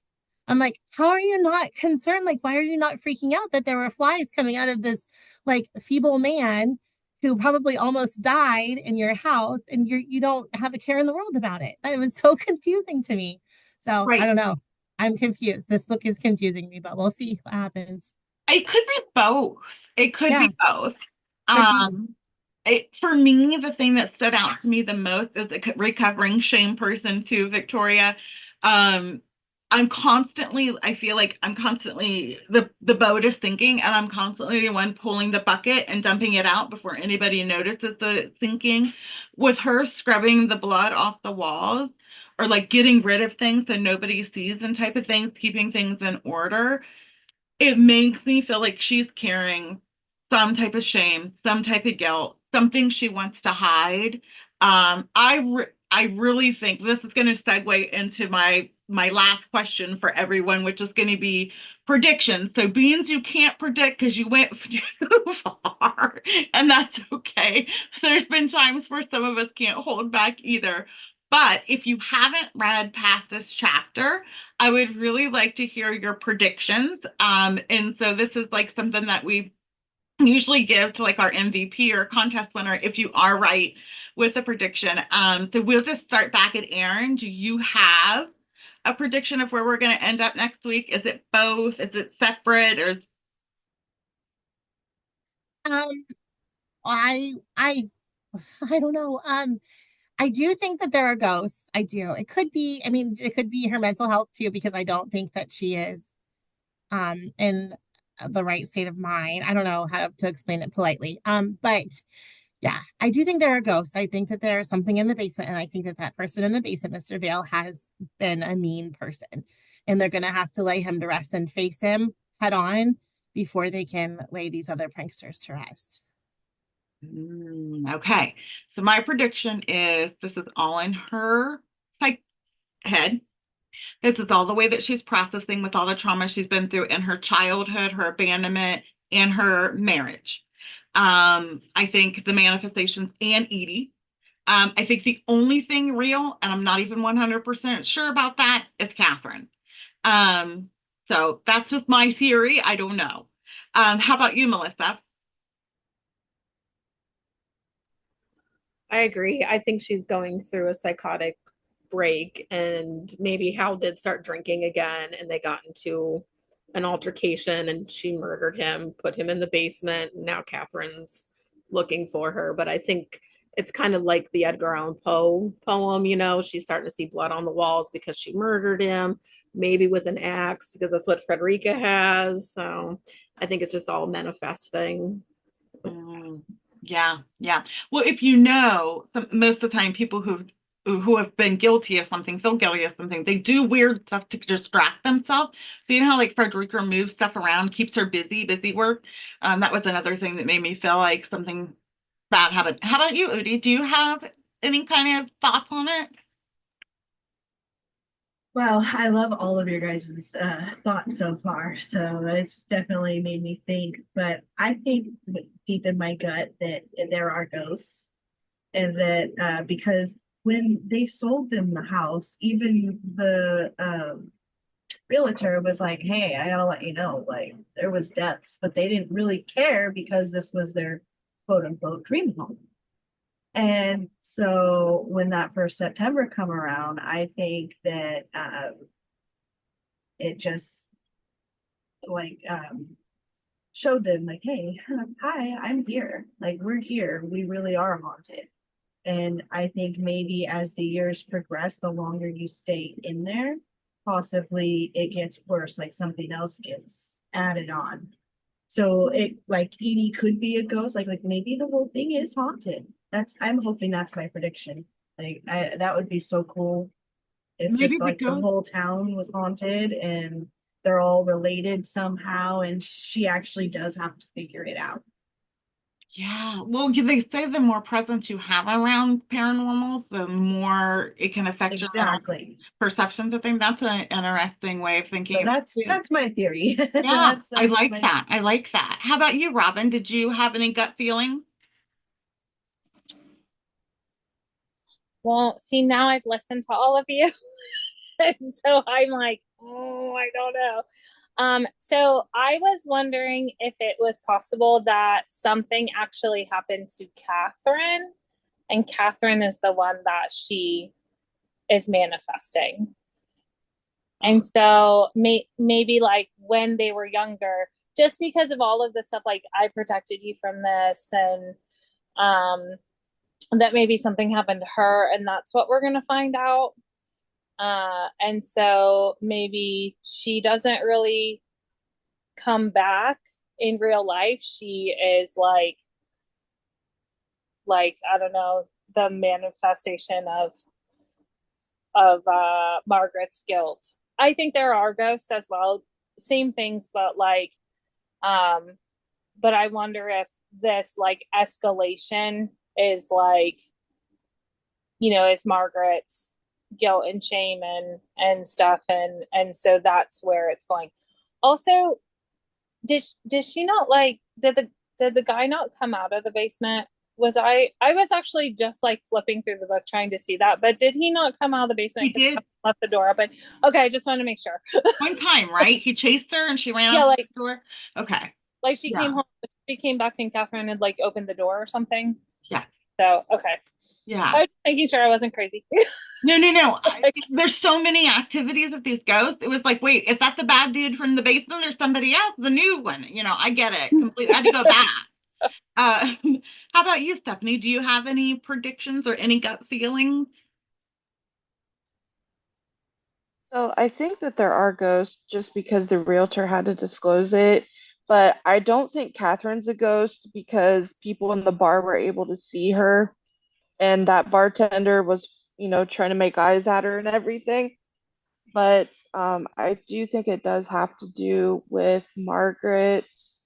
I'm like, how are you not concerned? Like, why are you not freaking out that there were flies coming out of this like feeble man who probably almost died in your house and you don't have a care in the world about it? It was so confusing to me. So I Right. don't know. I'm confused. This book is confusing me, but we'll see what happens. It could be both. It could Yeah, be both. could be. Um, for me, the thing that stood out to me the most as a recovering shame person too, Victoria. Um, I feel like I'm constantly the boat is sinking, and I'm constantly the one pulling the bucket and dumping it out before anybody notices that it's sinking. With her scrubbing the blood off the walls, or like getting rid of things so nobody sees and type of things, keeping things in order, it makes me feel like she's carrying some type of shame, some type of guilt, something she wants to hide. I really think this is going to segue into my last question for everyone, which is going to be predictions. So Beans, you can't predict because you went too far, and that's okay. There's been times where some of us can't hold back either. But if you haven't read past this chapter, I would really like to hear your predictions. And so this is like something that we usually give to like our MVP or contest winner if you are right with a prediction. So we'll just start back at Aaron. Do you have a prediction of where we're going to end up next week? Is it both? Is it separate? Or Um, I I I don't know. I do think that there are ghosts. I do. It could be, I mean, it could be her mental health too, because I don't think that she is in the right state of mind. I don't know how to explain it politely. But yeah, I do think there are ghosts. I think that there's something in the basement, and I think that that person in the basement, Mr. Vale, has been a mean person, and they're gonna have to lay him to rest and face him head on before they can lay these other pranksters to rest. okay. So my prediction is this is all in her like head. This is all the way that she's processing with all the trauma she's been through in her childhood, her abandonment, and her marriage. I think the manifestations and Edie. I think the only thing real, and I'm not even 100% sure about that, is Catherine. Um, so that's just my theory. I don't know. How about you, Melissa? I agree. I think she's going through a psychotic break, and maybe Hal did start drinking again, and they got into an altercation, and she murdered him, put him in the basement. And now Catherine's looking for her. But I think it's kind of like the Edgar Allan Poe poem, she's starting to see blood on the walls because she murdered him, maybe with an axe, because that's what Frederica has. So I think it's just all manifesting. Yeah, yeah. Well, if you know, most of the time people who have been guilty of something, feel guilty of something, they do weird stuff to distract themselves. So you know how like Frederica moves stuff around, keeps her busy work. That was another thing that made me feel like something bad happened. How about you, Udi? Do you have any kind of thoughts on it? Well, I love all of your guys' thoughts so far, so it's definitely made me think. But I think deep in my gut that there are ghosts, and that because when they sold them the house, even the realtor was like, "Hey, I gotta let you know, like there was deaths," but they didn't really care because this was their quote unquote dream home. And so when that first September come around, I think that it just like showed them like, hey, hi, I'm here. Like we're here. We really are haunted. And I think maybe as the years progress, the longer you stay in there, possibly it gets worse, like something else gets added on. So it like Edie could be a ghost, like maybe the whole thing is haunted. I'm hoping that's my prediction. That would be so cool if Maybe just the like the ghost. whole town was haunted and they're all related somehow, and she actually does have to figure it out. Yeah, well, they say the more presence you have around paranormal, the more it can affect your mental Exactly. perceptions. I think that's an interesting way of So thinking. that's my theory. Yeah, I That's like my that. I like that. How about you, Robin? Did you have any gut feeling? Well, see, now I've listened to all of you. And so I'm like, oh, I don't know. So I was wondering if it was possible that something actually happened to Catherine, and Catherine is the one that she is manifesting. And so maybe like when they were younger, just because of all of this stuff, like I protected you from this, and um, that maybe something happened to her, and that's what we're gonna find out. And so maybe she doesn't really come back in real life. She is like I don't know, the manifestation of Margaret's guilt. I think there are ghosts as well, same things, but um but I wonder if this like escalation is like, is Margaret's guilt and shame and stuff, and so that's where it's going. Also, did she not like did the guy not come out of the basement? I was actually just like flipping through the book trying to see that, but did he not come out of the He basement because did left the door open? Okay, I just wanted to make sure. one time, right? He chased her and she ran Yeah, out the door. Okay. like she came Yeah. home, she came back and Catherine had like opened the door or something. Yeah. So okay, Yeah. I was making sure I wasn't crazy. No, no, no. There's so many activities of these ghosts. It was like, wait, is that the bad dude from the basement or somebody else? The new one. I get it completely. I had to go back. Uh, how about you, Stephanie? Do you have any predictions or any gut feelings? So I think that there are ghosts just because the realtor had to disclose it. But I don't think Catherine's a ghost because people in the bar were able to see her, and that bartender was, trying to make eyes at her and everything. But I do think it does have to do with Margaret's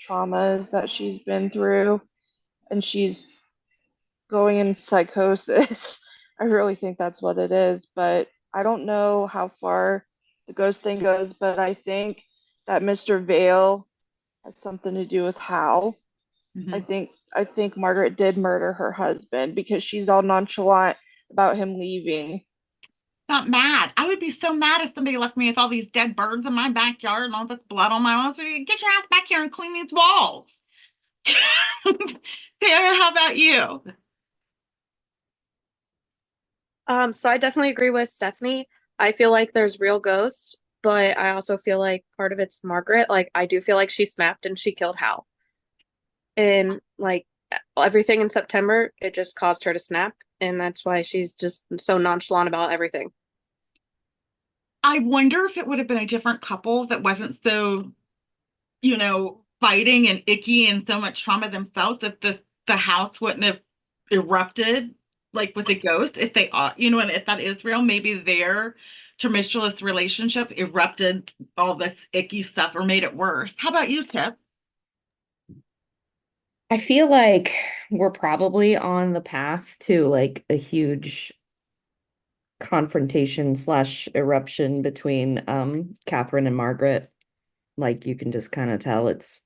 traumas that she's been through, and she's going into psychosis. I really think that's what it is, but I don't know how far the ghost thing goes, but I think that Mr. Vale has something to do with Hal. I Mhm. think I think Margaret did murder her husband because she's all nonchalant about him leaving. Not mad. I would be so mad if somebody left me with all these dead birds in my backyard and all this blood on my walls. So get your ass back here and clean these walls. Sarah, how about you? So I definitely agree with Stephanie. I feel like there's real ghosts, but I also feel like part of it's Margaret. Like I do feel like she snapped and she killed Hal. And like everything in September, it just caused her to snap, and that's why she's just so nonchalant about everything. I wonder if it would have been a different couple that wasn't so, fighting and icky and so much trauma themselves, if the house wouldn't have erupted like with a ghost. If they are, and if that is real, maybe their tumultuous relationship erupted all this icky stuff or made it worse. How about you, Tip? I feel like we're probably on the path to like a huge confrontation slash eruption between Catherine and Margaret. Like you can just kind of tell it's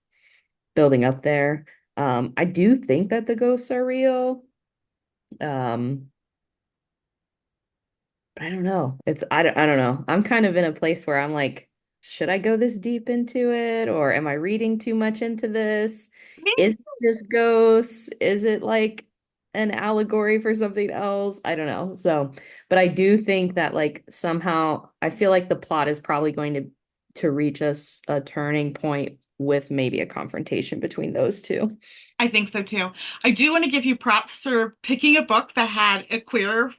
building up there. I do think that the ghosts are real. Um, I don't know. I don't know. I'm kind of in a place where I'm like, should I go this deep into it or am I reading too much into this? Is it just ghosts? Is it like an allegory for something else? I don't know. So, but I do think that like somehow I feel like the plot is probably going to reach us a turning point with maybe a confrontation between those two. I think so too. I do want to give you props for picking a book that had a queer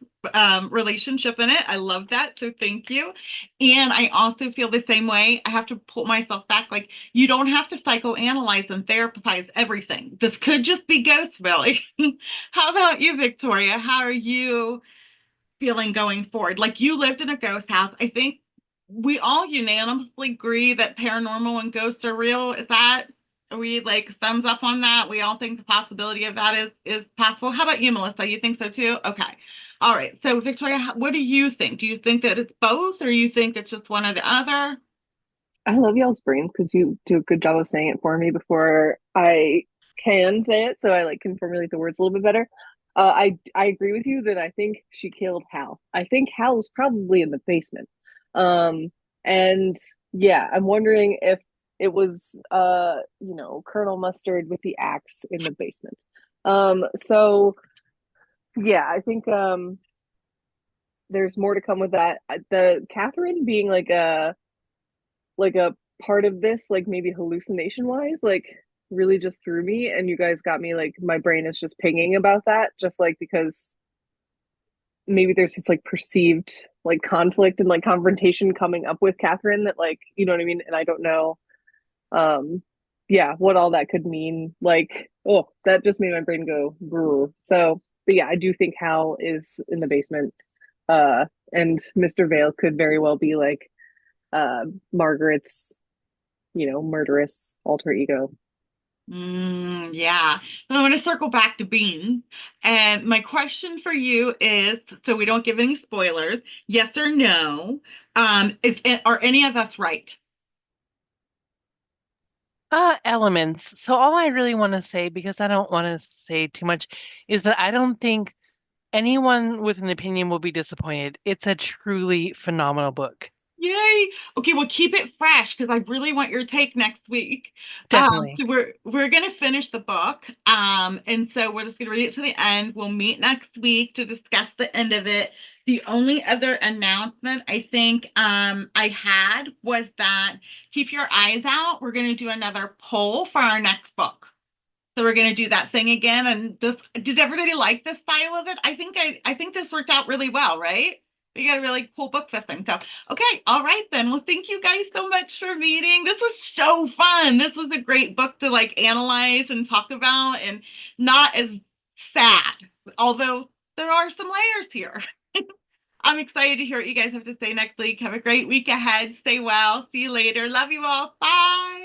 relationship in it. I love that. So thank you. And I also feel the same way. I have to pull myself back. Like, you don't have to psychoanalyze and therapize everything. This could just be ghost Billy. How about you, Victoria? How are you feeling going forward? Like, you lived in a ghost house. I think we all unanimously agree that paranormal and ghosts are real. Are we like thumbs up on that? We all think the possibility of that is possible. How about you, Melissa? You think so too? Okay. All right. So, Victoria, what do you think? Do you think that it's both, or you think it's just one or the other? I love y'all's brains because you do a good job of saying it for me before I can say it, so I like can formulate the words a little bit better. I agree with you that I think she killed Hal. I think Hal is probably in the basement. Um, and yeah, I'm wondering if it was Colonel Mustard with the axe in the basement. So yeah, I think there's more to come with that. The Catherine being like a part of this, like maybe hallucination wise, like really just threw me. And you guys got me like my brain is just pinging about that, just like because maybe there's this like perceived like conflict and like confrontation coming up with Catherine that like, you know what I mean? And I don't know, um, yeah, what all that could mean. Like, oh, that just made my brain go, brr. So, but yeah, I do think Hal is in the basement. Uh, and Mr. Vale could very well be like Margaret's murderous alter ego. Yeah. So I'm going to circle back to Bean. And my question for you is, so we don't give any spoilers, yes or no, are any of us right? Elements. So all I really want to say, because I don't want to say too much, is that I don't think anyone with an opinion will be disappointed. It's a truly phenomenal book. Yay. Okay, well keep it fresh because I really want your take next week. Definitely. So we're gonna finish the book. And so we're just gonna read it to the end. We'll meet next week to discuss the end of it. The only other announcement I think I had was that keep your eyes out. We're gonna do another poll for our next book. So we're gonna do that thing again. And this did everybody like this style of it? I think this worked out really well, right? We got a really cool book this thing. So okay, all right then. Well, thank you guys so much for meeting. This was so fun. This was a great book to like analyze and talk about and not as sad, although there are some layers here. I'm excited to hear what you guys have to say next week. Have a great week ahead. Stay well. See you later. Love you all. Bye.